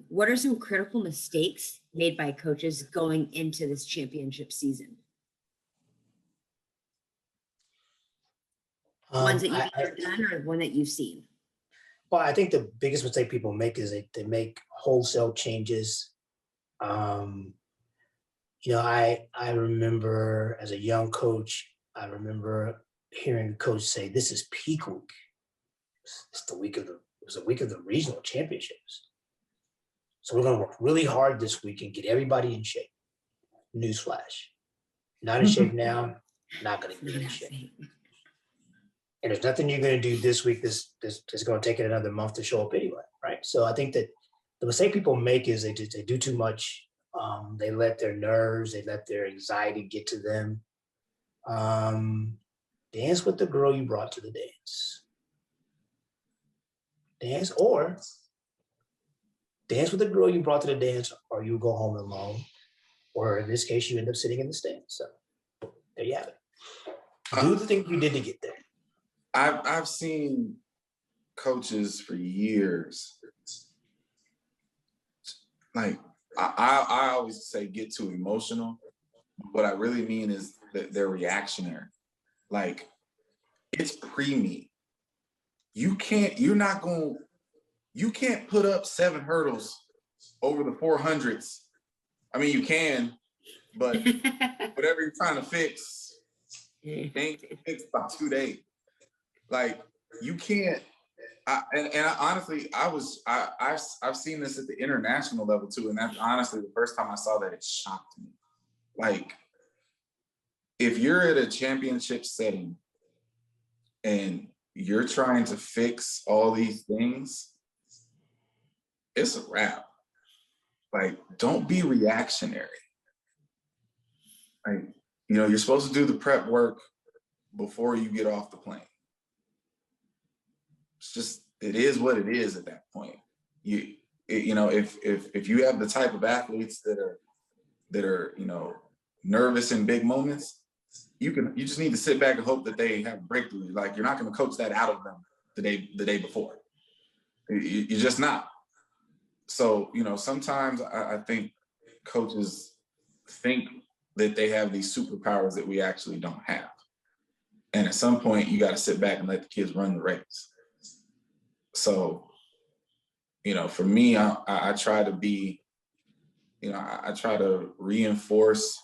What are some critical mistakes made by coaches going into this championship season? Ones that you've either done or one that you've seen?
Well, I think the biggest mistake people make is they make wholesale changes. I remember as a young coach, I remember hearing a coach say, "This is peak week. It's the week of it was a week of the regional championships. So we're going to work really hard this week and get everybody in shape." Newsflash: not in shape now, not going to be in shape. And there's nothing you're going to do this week. This is going to take it another month to show up anyway, right? So I think that the mistake people make is they do too much. They let their nerves, they let their anxiety get to them. Dance with the girl you brought to the dance. Dance with the girl you brought to the dance, or you go home alone, or in this case, you end up sitting in the stands. So there you have it. Do the thing you did to get there.
I've seen coaches for years like I always say get too emotional. What I really mean is that they're reactionary. Like, it's pre-meet. You can't put up 7 hurdles over the 400s. I mean, you can, but whatever you're trying to fix ain't fixed by 2 days. Like, you can't. Honestly, I've seen this at the international level too, and that's honestly the first time I saw that, it shocked me. Like, if you're at a championship setting and you're trying to fix all these things, it's a wrap. Like, don't be reactionary. Like, you're supposed to do the prep work before you get off the plane. It's just, it is what it is at that point. If you have the type of athletes that are nervous in big moments, you just need to sit back and hope that they have a breakthrough. Like, you're not going to coach that out of them the day before. You're just not. So, sometimes I think coaches think that they have these superpowers that we actually don't have. And at some point, you got to sit back and let the kids run the race. So, for me, I try to be, I try to reinforce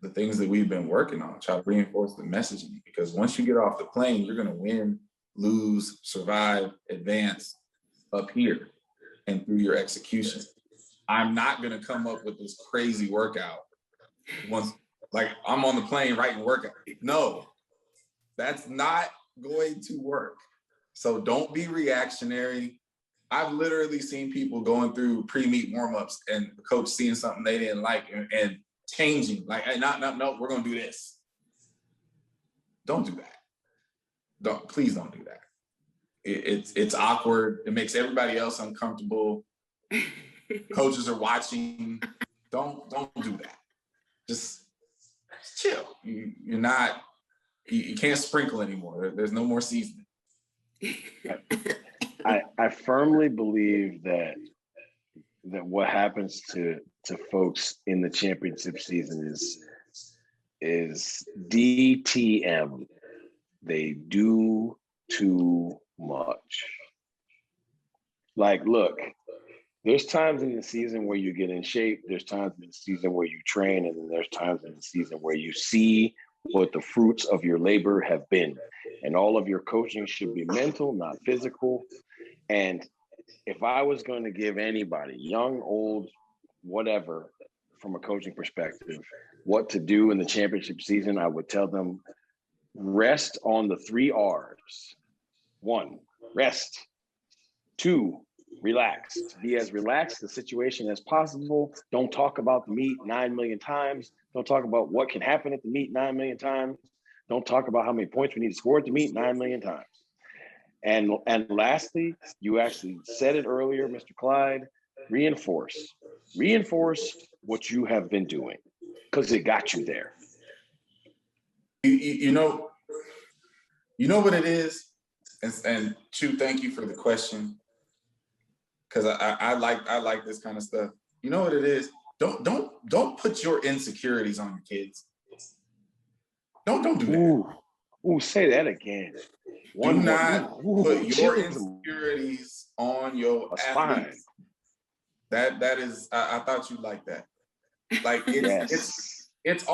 the things that we've been working on, try to reinforce the messaging, because once you get off the plane, you're going to win, lose, survive, advance up here and through your execution. I'm not going to come up with this crazy workout once, like, I'm on the plane writing workout. No, that's not going to work. So don't be reactionary. I've literally seen people going through pre-meet warm-ups and the coach seeing something they didn't like and changing, like, hey, no, we're gonna do this. Don't do that. Please don't do that. It's awkward. It makes everybody else uncomfortable. Coaches are watching. Don't do that. Just chill. You can't sprinkle anymore. There's no more seasoning.
I firmly believe that what happens to folks in the championship season is DTM. They do too much. Like, look, there's times in the season where you get in shape, there's times in the season where you train, and then there's times in the season where you see what the fruits of your labor have been. And all of your coaching should be mental, not physical. And if I was going to give anybody, young, old, whatever, from a coaching perspective, what to do in the championship season, I would tell them, rest on the 3 R's. 1, rest. 2, relax. Be as relaxed the situation as possible. Don't talk about the meet 9 million times. Don't talk about what can happen at the meet 9 million times. Don't talk about how many points we need to score at the meet 9 million times. And lastly, you actually said it earlier, Mr. Clyde, reinforce what you have been doing, because it got you there.
You know what it is? And Chu, thank you for the question, because I like this kind of stuff. You know what it is? Don't put your insecurities on your kids. Don't do that.
Ooh, say that again.
Do not put your insecurities on your athletes. That is, I thought you'd like that. Like, it's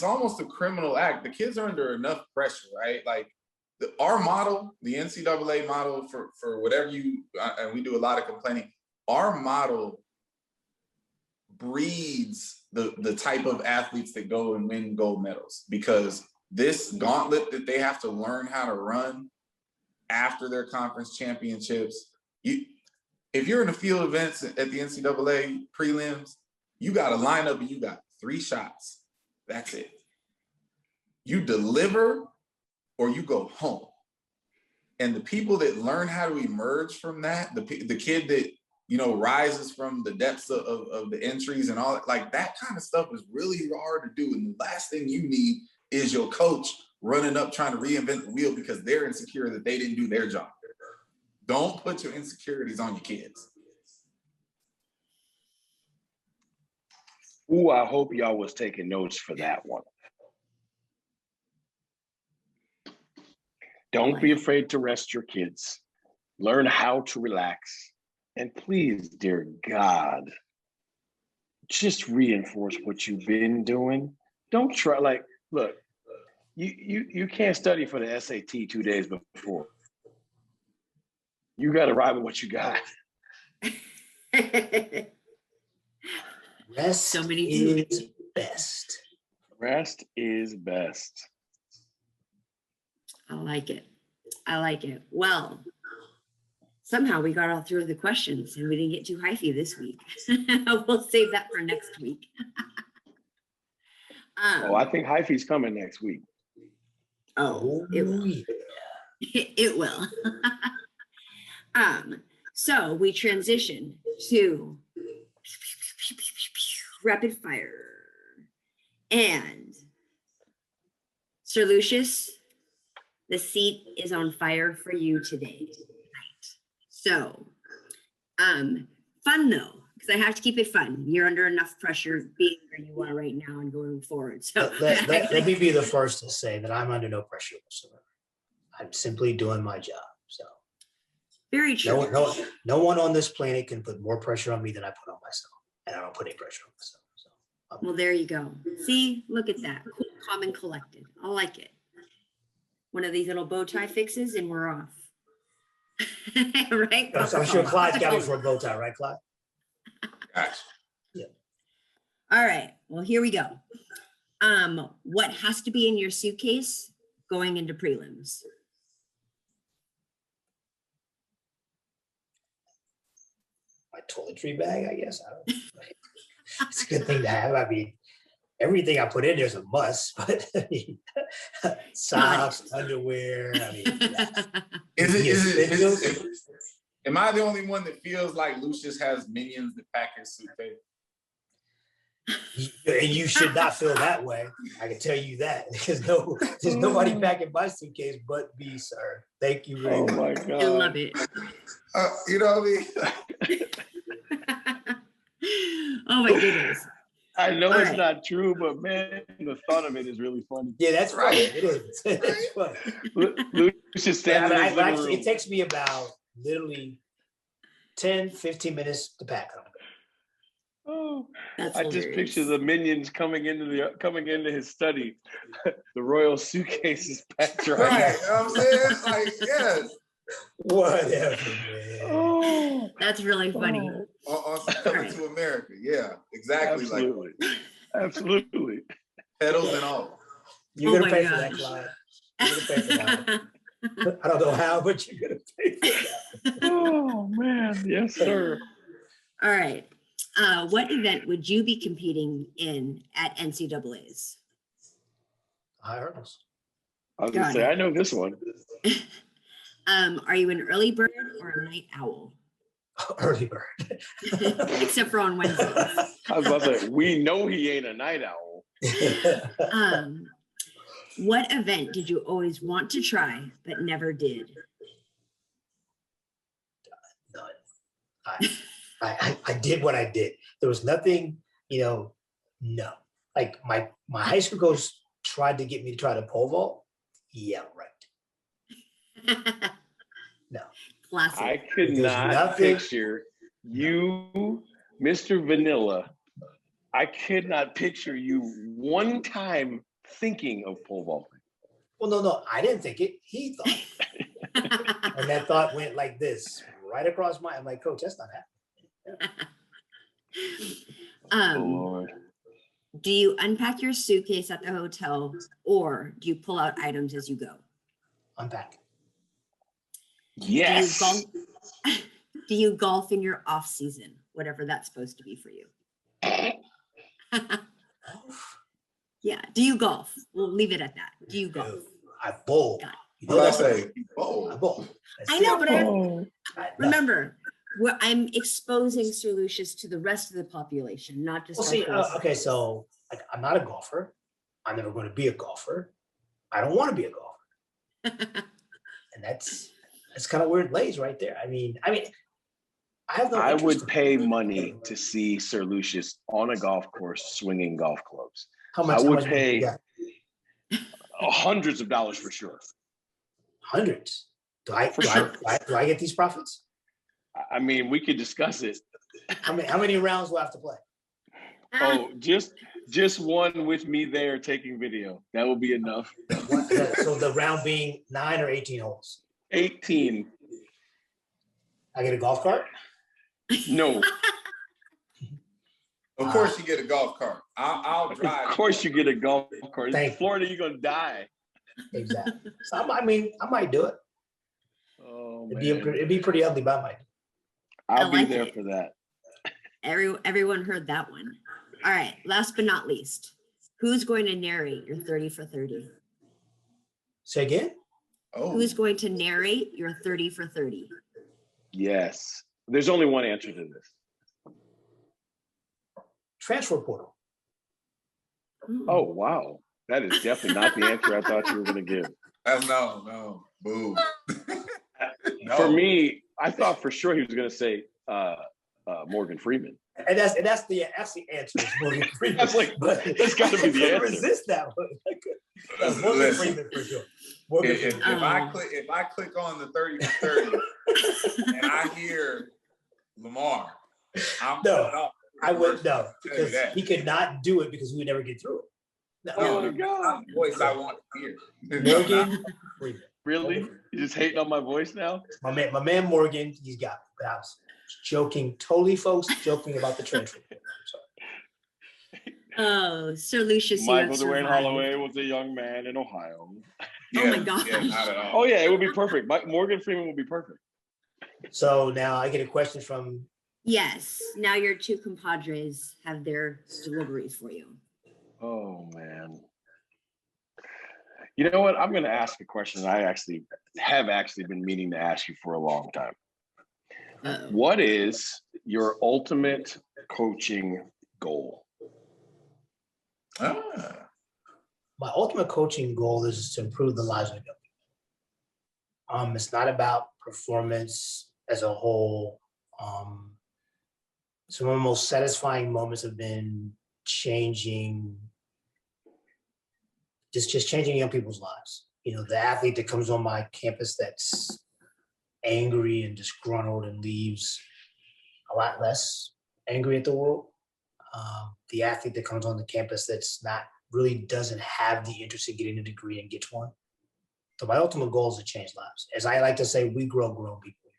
almost a criminal act. The kids are under enough pressure, right? Like, our model, the NCAA model for whatever and we do a lot of complaining, our model breeds the type of athletes that go and win gold medals, because this gauntlet that they have to learn how to run after their conference championships, if you're in a field events at the NCAA prelims, you got to line up and you got 3 shots. That's it. You deliver or you go home. And the people that learn how to emerge from that, the kid that, rises from the depths of the entries and all that, like, that kind of stuff is really hard to do. And the last thing you need is your coach running up trying to reinvent the wheel because they're insecure that they didn't do their job. Don't put your insecurities on your kids.
Ooh, I hope y'all was taking notes for that one. Don't be afraid to rest your kids. Learn how to relax. And please, dear God, just reinforce what you've been doing. Don't try, like, look, you can't study for the SAT 2 days before. You got to ride with what you got.
Rest
So many
is best.
Rest is best.
I like it. I like it. Well, somehow we got all through the questions and we didn't get too hyphy this week. We'll save that for next week.
Oh, I think hyphy's coming next week.
Oh, it will. It will. So we transition to rapid fire. And Sir Lucious, the seat is on fire for you today. So, fun though, because I have to keep it fun. You're under enough pressure being where you are right now and going forward. So
let me be the first to say that I'm under no pressure whatsoever. I'm simply doing my job. So
very true.
No one on this planet can put more pressure on me than I put on myself, and I don't put any pressure on myself. So
well, there you go. See, look at that. Cool, calm, and collected. I like it. One of these little bow tie fixes, and we're off. Right?
I'm sure Clyde's got me for a bow tie, right, Clyde?
Gotcha.
Yeah.
All right. Well, here we go. What has to be in your suitcase going into prelims?
My toiletry bag, I guess. I don't know. It's a good thing to have. I mean, everything I put in there's a must, but I mean, socks, underwear. I mean,
am I the only one that feels like Lucious has minions that pack his suitcase?
And you should not feel that way. I can tell you that because there's nobody packing my suitcase but me, sir. Thank you very much.
My God.
I love it.
You know what I mean?
Oh my goodness.
I know
All
it's
right.
not true, but man, the thought of it is really funny.
Yeah, that's
Right.
right. It is. It's funny.
Lucious standing in his living room.
It takes me about literally 10, 15 minutes to pack them.
Oh,
That's
I just
hilarious.
picture the minions coming into his study. The royal suitcase is packed right.
Right. You know what I'm saying? Like, yes.
Whatever, man.
Oh,
That's really funny.
On Coming to America. Yeah, exactly.
absolutely.
Like
Absolutely.
pedals and all.
You're
Oh
gonna
my
pay for that,
gosh.
Clyde. You're gonna pay for that. I don't know how, but you're gonna pay for that.
Oh man, yes, sir.
All right. What event would you be competing in at NCAA's?
High hurdles.
I was gonna say, I know this one.
Are you an early bird or a night owl?
Early bird.
Except for on Wednesdays.
I was about to say, we know he ain't a night owl.
What event did you always want to try but never did?
None. I did what I did. There was nothing, no. Like my high school coach tried to get me to try the pole vault. Yeah, right. No.
Classic.
I could not picture you, Mr. Vanilla. I could not picture you one time thinking of pole vaulting.
Well, no, I didn't think it. He thought it. And that thought went like this, right across my. I'm like, Coach, that's not happening.
Oh Lord.
Do you unpack your suitcase at the hotel or do you pull out items as you go?
Unpack.
Yes.
Do you golf in your off season, whatever that's supposed to be for you? Yeah. Do you golf? We'll leave it at that. Do you golf?
I bowl.
I say bowl.
I bowl.
I know, but remember, I'm exposing Sir Lucious to the rest of the population, not just.
Well, see, okay, so I'm not a golfer. I'm never going to be a golfer. I don't want to be a golfer. And that's kind of where it lays right there. I mean, I have no
I
interest
would
in
pay
it.
money to see Sir Lucious on a golf course swinging golf clubs.
How much?
I
how
would
much money
pay
you got?
hundreds of dollars for sure.
Hundreds. Do I,
For
do,
sure.
do I get these profits?
I mean, we could discuss it.
How many rounds do I have to play?
Oh, just one with me there taking video. That will be enough.
So the round being 9 or 18 holes.
18.
I get a golf cart?
No.
Of course, you get a golf cart. I'll drive.
Of course you get a golf cart. In
Thank you.
Florida, you're gonna die.
Exactly. So I mean, I might do it.
Oh
It'd be pretty ugly, but I might.
I'll be
like
there
it.
for that.
Everyone heard that one. All right, last but not least, who's going to narrate your 30 for 30?
Say again?
Oh,
Who's going to narrate your 30 for 30?
Yes. There's only one answer to this.
Transfer portal.
Oh, wow. That is definitely not the answer I thought you were going to give.
that's no, boo. No.
For me, I thought for sure he was going to say Morgan Freeman.
And that's the answer. Is Morgan Freeman.
I was like,
but
that's gotta be the
I couldn't
answer.
resist that one. That's Morgan
Listen.
Freeman for sure. Morgan
If
Freeman.
if I click on the 30 for 30 and I hear Lamar,
No, I would no,
tell you
because
that.
he could not do it because we would never get through it. No,
Oh my
Not
God.
the voice I want to hear.
Morgan Freeman.
Really? You just hating on my voice now?
My man Morgan, he's got me. But I was joking, totally, folks, joking about the transfer.
Oh, Sir Lucius, you
Michael
have
Dwayne
survived.
Holloway was a young man in Ohio.
Oh my gosh.
Yeah, not at all.
Oh yeah, it would be perfect. Morgan Freeman would be perfect.
So now I get a question from
Yes, now your two compadres have their deliveries for you.
Oh man. You know what? I'm going to ask a question I have been meaning to ask you for a long time.
Uh-oh.
What is your ultimate coaching goal?
Ah,
my ultimate coaching goal is to improve the lives of young people. It's not about performance as a whole. Some of the most satisfying moments have been changing young people's lives. You know, the athlete that comes on my campus that's angry and disgruntled and leaves a lot less angry at the world. The athlete that comes on the campus that's doesn't have the interest in getting a degree and gets one. So my ultimate goal is to change lives. As I like to say, we grow grown people.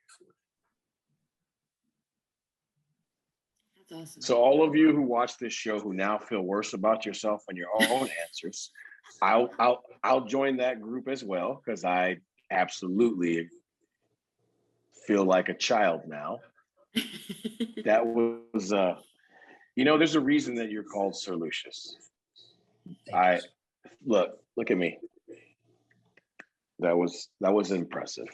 That's awesome.
So all of you who watch this show who now feel worse about yourself and your own answers, I'll join that group as well, because I absolutely feel like a child now. That was there's a reason that you're called Sir Lucious. Look at me. That was impressive.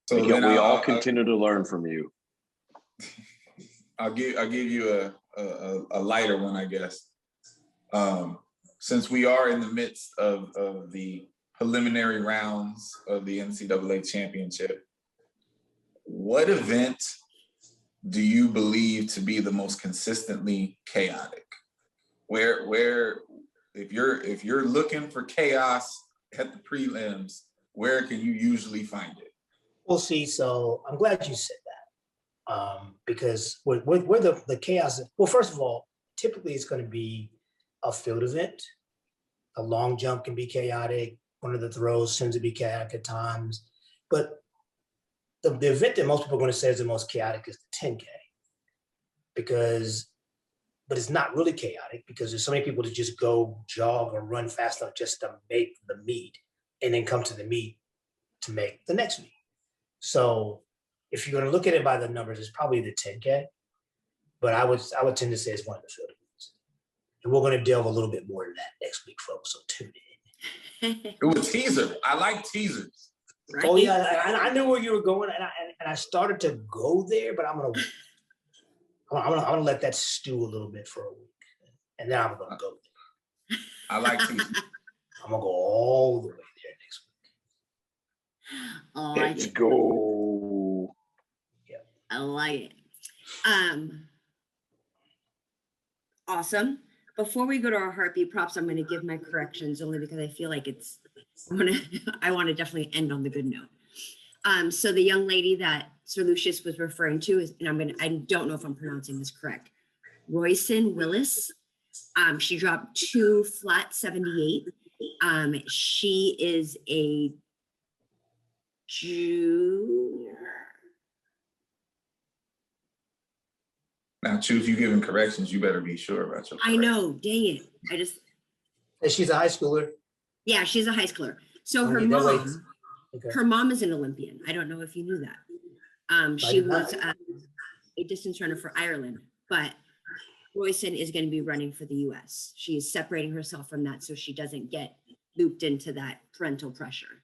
so
we
then
all continue to learn from you.
I'll give you a lighter one, I guess. Since we are in the midst of the preliminary rounds of the NCAA championship, what event do you believe to be the most consistently chaotic? Where if you're looking for chaos at the prelims, where can you usually find it?
Well, see, so I'm glad you said that, because where the chaos. Well, first of all, typically it's going to be a field event. A long jump can be chaotic. One of the throws tends to be chaotic at times, but the event that most people are going to say is the most chaotic is the 10K, but it's not really chaotic because there's so many people that just go jog or run fast enough just to make the meet and then come to the meet to make the next meet. So if you're going to look at it by the numbers, it's probably the 10K, but I would tend to say it's one of the field events. And we're going to delve a little bit more into that next week, folks, so tune in.
It was a teaser. I like teasers.
Right?
Oh yeah, I knew where you were going, and I started to go there, but I'm gonna let that stew a little bit for a week, and then I'm gonna go there.
I like teasers.
I'm gonna go all the way there next week.
Oh,
Let's go.
I like it. Awesome. Before we go to our heartbeat props, I'm going to give my corrections only because I feel like I want to definitely end on the good note. So the young lady that Sir Lucious was referring to is, and I don't know if I'm pronouncing this correct, Royson Willis. She dropped 2 flat 78. She is a junior.
Now, Chu, if you're giving corrections, you better be sure about your
I know, dang it.
And she's a high schooler.
Yeah, she's a high schooler. So her
Okay, that way-
mom,
Okay.
her mom is an Olympian. I don't know if you knew that. She
did not.
was a distance runner for Ireland, but Royson is going to be running for the US. She is separating herself from that so she doesn't get looped into that parental pressure.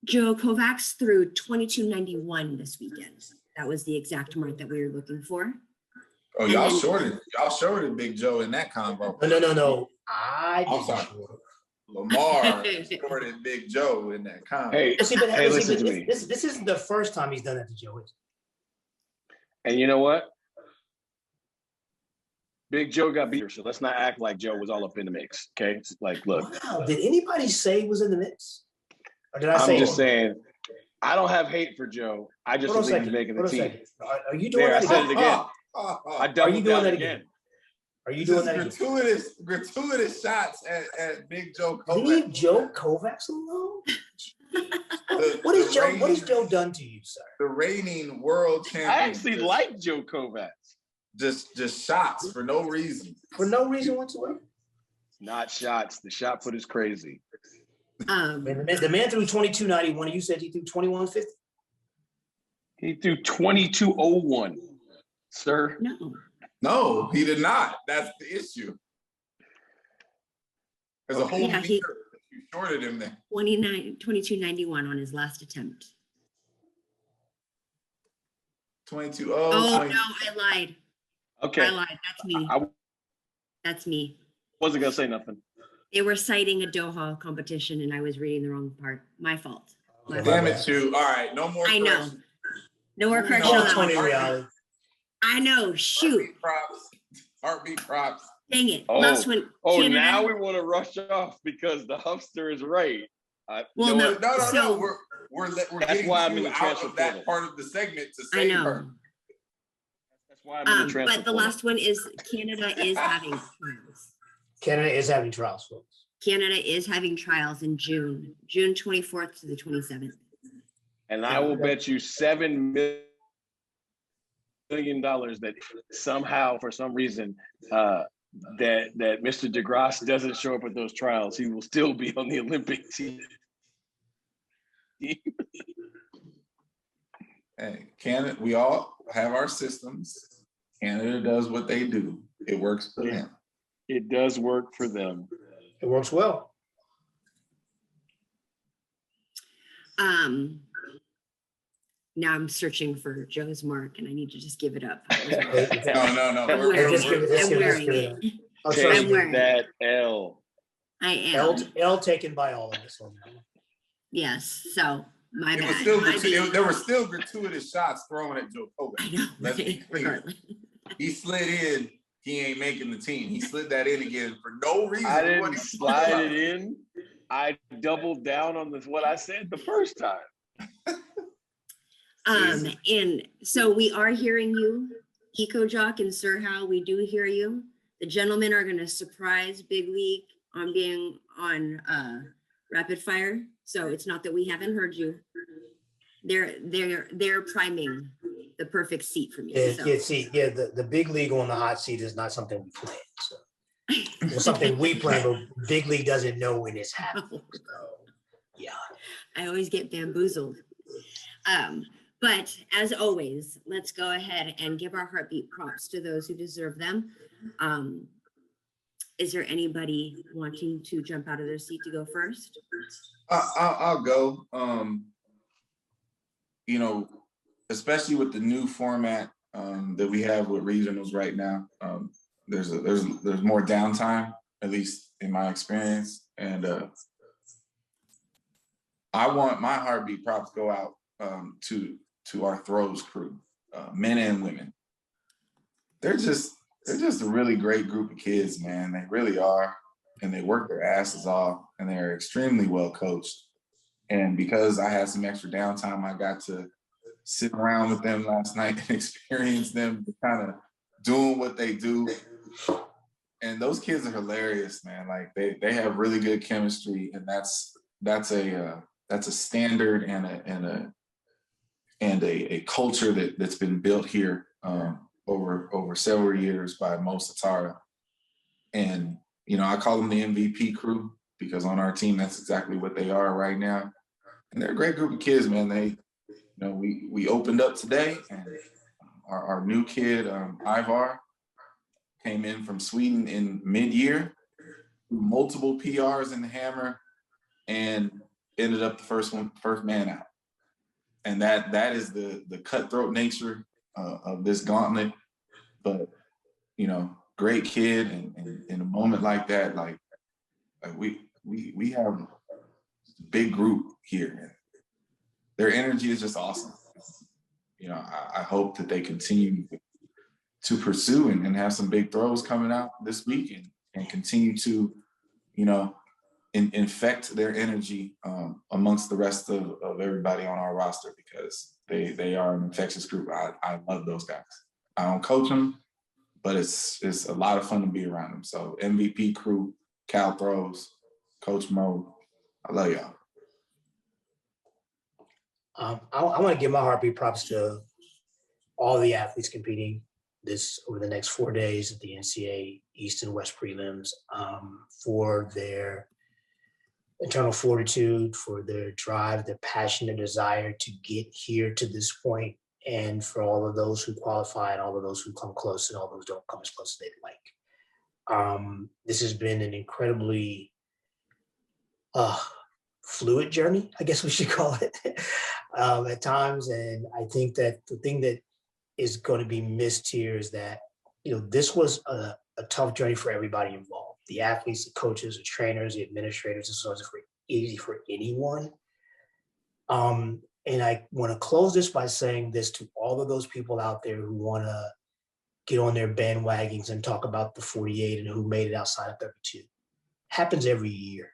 Joe Kovacs threw 22.91 this weekend. That was the exact mark that we were looking for.
Oh, y'all shorted Big Joe in that combo.
No. I
I'm
didn't
sorry.
short.
Lamar shorted Big Joe in that combo.
Hey, hey, listen to me.
This isn't the first time he's done that to Joe.
And you know what? Big Joe got beat, so let's not act like Joe was all up in the mix. Okay, it's like, look.
Wow, did anybody say he was in the mix? Or did I say?
I'm just saying, I don't have hate for Joe. I just believe he's making the team.
Are you doing
There,
that
I said it
again?
again. I doubled down again.
Are you doing that again?
Gratuitous shots at Big Joe Kovacs.
Leave Joe Kovacs alone. What has Joe done to you, sir?
The reigning world champion.
I actually like Joe Kovacs.
Just shots for no reason.
For no reason whatsoever.
Not shots. The shot put is crazy.
The man threw 22.91, and you said he threw 21.50.
He threw 22.01, sir.
No, he did not. That's the issue. There's a whole meter that you shorted him there.
22.91 on his last attempt.
22.
Oh, no, I lied.
Okay.
I lied. That's me. That's me.
Wasn't gonna say nothing.
They were citing a Doha competition and I was reading the wrong part. My fault.
Damn it, you. All right, no more
I know.
corrections.
No more correction on that
20
one.
reality.
I know. Shoot.
Heartbeat props.
Dang it.
Oh,
Last one.
oh,
Canada.
now we want to rush off because the Huffster is right.
Well,
no,
No. We're
that's
getting
why I'm in
you
the
out
transfer
of that
portal.
part of the segment to
I
save
know.
her.
That's why I'm in the transfer
But the
portal.
last one is Canada is having trials.
Canada is having trials, folks.
Canada is having trials in June 24th to the 27th.
And I will bet you $7 million that somehow, for some reason, that Mr. DeGrasse doesn't show up at those trials. He will still be on the Olympic team.
Hey, Canada, we all have our systems. Canada does what they do. It works for them.
It does work for them.
It works well.
Now I'm searching for Joe's mark and I need to just give it up.
No.
I'm wearing it.
Take that L.
I am.
L taken by all of us.
Yes. So my
It
bad.
was still
My bad.
there were still gratuitous shots thrown at Joe Kovacs.
I know.
Let's be clear. He slid in. He ain't making the team. He slid that in again for no reason.
I didn't slide it in. I doubled down on what I said the first time.
And so we are hearing you, EcoJock and Sir Hal, we do hear you. The gentlemen are going to surprise Big League on being on rapid fire. So it's not that we haven't heard you. They're priming the perfect seat for me.
The big league on the hot seat is not something we plan. So it's something we plan, but big league doesn't know when it's happening. So, yeah.
I always get bamboozled. But as always, let's go ahead and give our heartbeat props to those who deserve them. Is there anybody wanting to jump out of their seat to go first?
I'll go. Especially with the new format that we have with regionals right now, there's more downtime, at least in my experience, and I want my heartbeat props go out to to our throws crew, men and women. They're just a really great group of kids, man. They really are. And they work their asses off, and they're extremely well coached. And because I had some extra downtime, I got to sit around with them last night and experience them kind of doing what they do. And those kids are hilarious, man. Like they have really good chemistry, and that's a standard and a culture that's been built here over several years by Mo Satara. And I call them the MVP crew because on our team that's exactly what they are right now. And they're a great group of kids, man. We opened up today, and our new kid Ivar came in from Sweden in mid-year, multiple PRs in the hammer, and ended up the first man out. And that is the cutthroat nature of this gauntlet. But great kid, and in a moment like that, like we have a big group here. Their energy is just awesome. I hope that they continue to pursue and have some big throws coming out this week and continue to, infect their energy amongst the rest of everybody on our roster, because they are an infectious group. I love those guys. I don't coach them, but it's a lot of fun to be around them. So MVP crew, Cal Throws, Coach Mo, I love y'all.
I want to give my heartbeat props to all the athletes competing over the next 4 days at the NCAA East and West prelims for their internal fortitude, for their drive, their passion, their desire to get here to this point, and for all of those who qualify and all of those who come close and all those who don't come as close as they'd like. This has been an incredibly fluid journey, I guess we should call it, at times. And I think that the thing that is going to be missed here is that, this was a tough journey for everybody involved. The athletes, the coaches, the trainers, the administrators. This wasn't easy for anyone. And I want to close this by saying this to all of those people out there who want to get on their bandwagons and talk about the 48 and who made it outside of 32. Happens every year.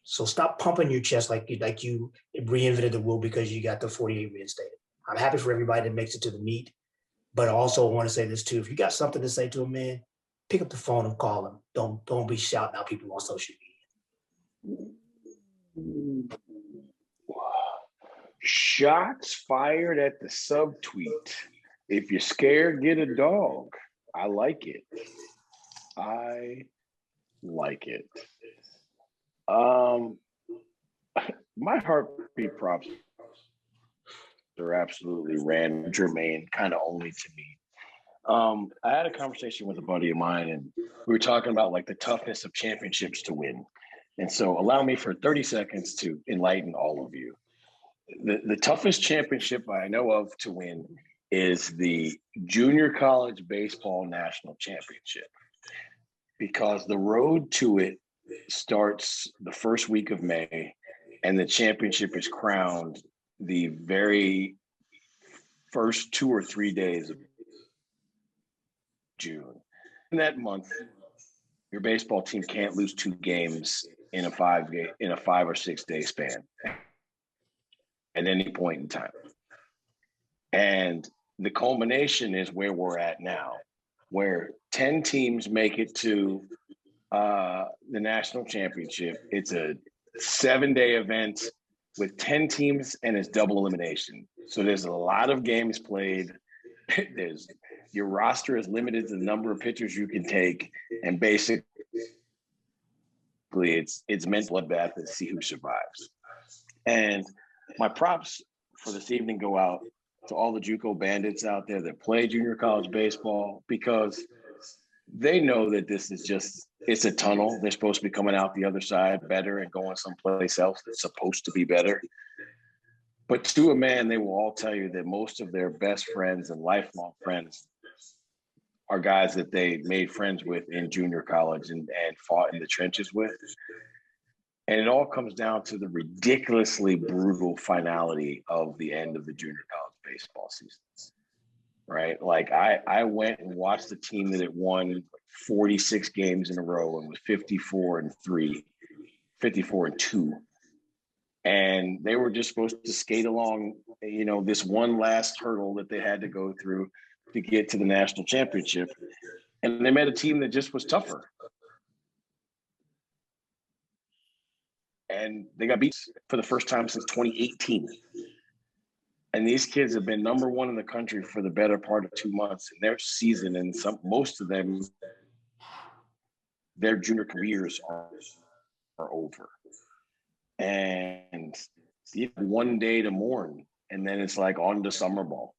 So stop pumping your chest like you reinvented the wheel because you got the 48 reinstated. I'm happy for everybody that makes it to the meet, but I also want to say this too. If you got something to say to a man, pick up the phone and call him. Don't be shouting out people on social media.
Shots fired at the subtweet. If you're scared, get a dog. I like it. My heartbeat props are absolutely random, germane, kind of only to me. I had a conversation with a buddy of mine, and we were talking about like the toughness of championships to win. And so allow me for 30 seconds to enlighten all of you. The toughest championship I know of to win is the Junior College Baseball National Championship, because the road to it starts the first week of May, and the championship is crowned the very first 2 or 3 days of June. In that month, your baseball team can't lose 2 games in a 5 or 6 day span at any point in time. And the culmination is where we're at now, where 10 teams make it to the national championship. It's a 7-day event with 10 teams, and it's double elimination. So there's a lot of games played. Your roster is limited to the number of pitchers you can take, and basically it's meant bloodbath to see who survives. And my props for this evening go out to all the JUCO bandits out there that play junior college baseball, because they know that this is it's a tunnel. They're supposed to be coming out the other side better and going someplace else that's supposed to be better. But to a man, they will all tell you that most of their best friends and lifelong friends are guys that they made friends with in junior college and fought in the trenches with. And it all comes down to the ridiculously brutal finality of the end of the junior college baseball season, right? Like I went and watched the team that had won 46 games in a row and was 54-2. And they were just supposed to skate along, you know, this one last hurdle that they had to go through to get to the national championship. And they met a team that just was tougher. And they got beat for the first time since 2018. And these kids have been number one in the country for the better part of 2 months in their season. And most of them, their junior careers are over. And you have one day to mourn, and then it's like on to summer ball.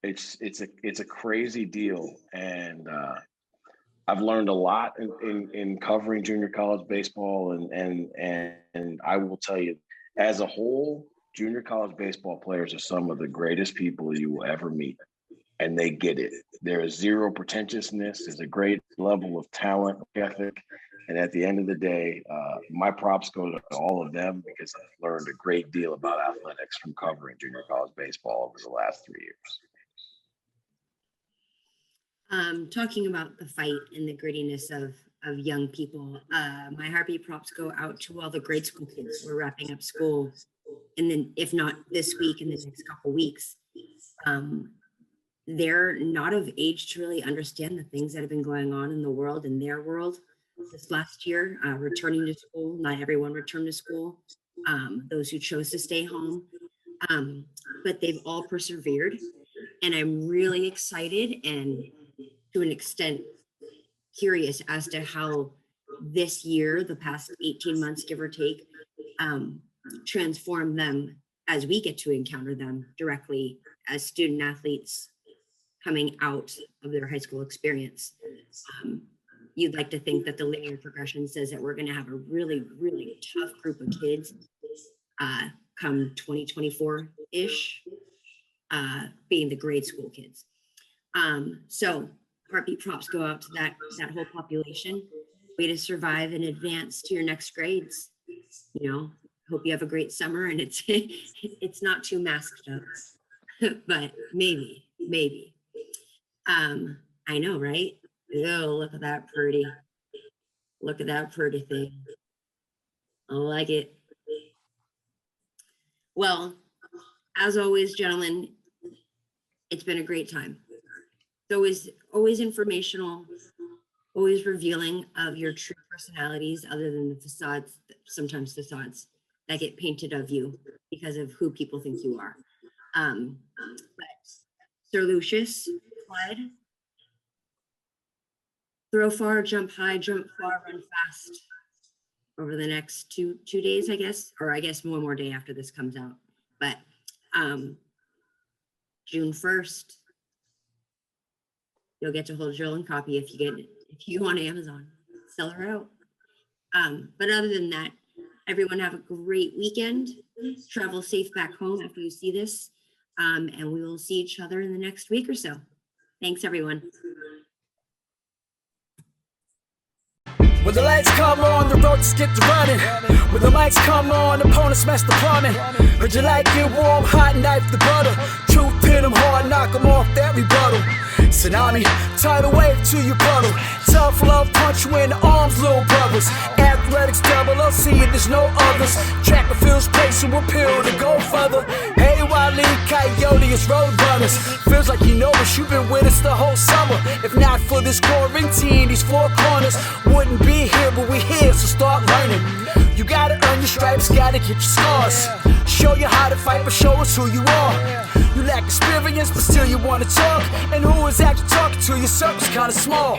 It's a crazy deal. And I've learned a lot in covering junior college baseball, and I will tell you, as a whole, junior college baseball players are some of the greatest people you will ever meet, and they get it. There is zero pretentiousness. There's a great level of talent, ethic, and at the end of the day, my props go to all of them because I've learned a great deal about athletics from covering junior college baseball over the last 3 years.
Talking about the fight and the grittiness of young people, my heartbeat props go out to all the grade school kids who are wrapping up school. And then if not this week, in the next couple weeks, they're not of age to really understand the things that have been going on in the world, in their world this last year, returning to school. Not everyone returned to school, those who chose to stay home, but they've all persevered. And I'm really excited and to an extent curious as to how this year, the past 18 months, give or take, transform them as we get to encounter them directly as student athletes coming out of their high school experience. You'd like to think that the linear progression says that we're going to have a really, really tough group of kids come 2024-ish, being the grade school kids. So heartbeat props go out to that whole population. Way to survive and advance to your next grades. You know, hope you have a great summer and it's not too masked up, but maybe. I know, right? Oh, look at that pretty. Look at that pretty thing. I like it. Well, as always, gentlemen, it's been a great time. It's always informational, always revealing of your true personalities, other than the facades, sometimes facades that get painted of you because of who people think you are. But Sir Lucious, Clyde, throw far, jump high, jump far, run fast over the next two days, I guess, or I guess one more day after this comes out. But June 1st, you'll get to hold your own copy if you on Amazon. Sell her out. But other than that, everyone have a great weekend. Travel safe back home after you see this. And we will see each other in the next week or so. Thanks, everyone.
When the lights come on, the road just get to running. When the lights come on, opponents smash the plumbing. Heard you like it warm, hot knife the butter. Truth pin 'em hard, knock 'em off that rebuttal. Tsunami, tidal wave to your puddle. Tough love, punch you in the arms, little brothers. Athletics, LLC, there's no others. Track and field's place and we'll peel to go further. Hey, Wally, Coyote, it's road runners. Feels like you know us, you've been with us the whole summer. If not for this quarantine, these four corners wouldn't be here, but we here, so start learning. You gotta earn your stripes, gotta get your scars. Show you how to fight, but show us who you are. You lack experience, but still you wanna talk. And who is actually talking to you? Circle's kinda small.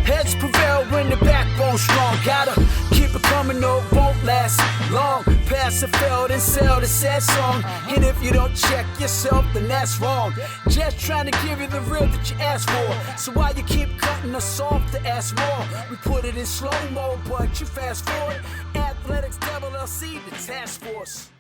Heads prevail when the backbone's strong. Gotta keep it coming, no, it won't last long. Pass and failed and sell the sad song. And if you don't check yourself, then that's wrong. Just trying to give you the real that you asked for. So why you keep cutting us off to ask more? We put it in slow-mo, but you fast forward. Athletics, LLC, the task force.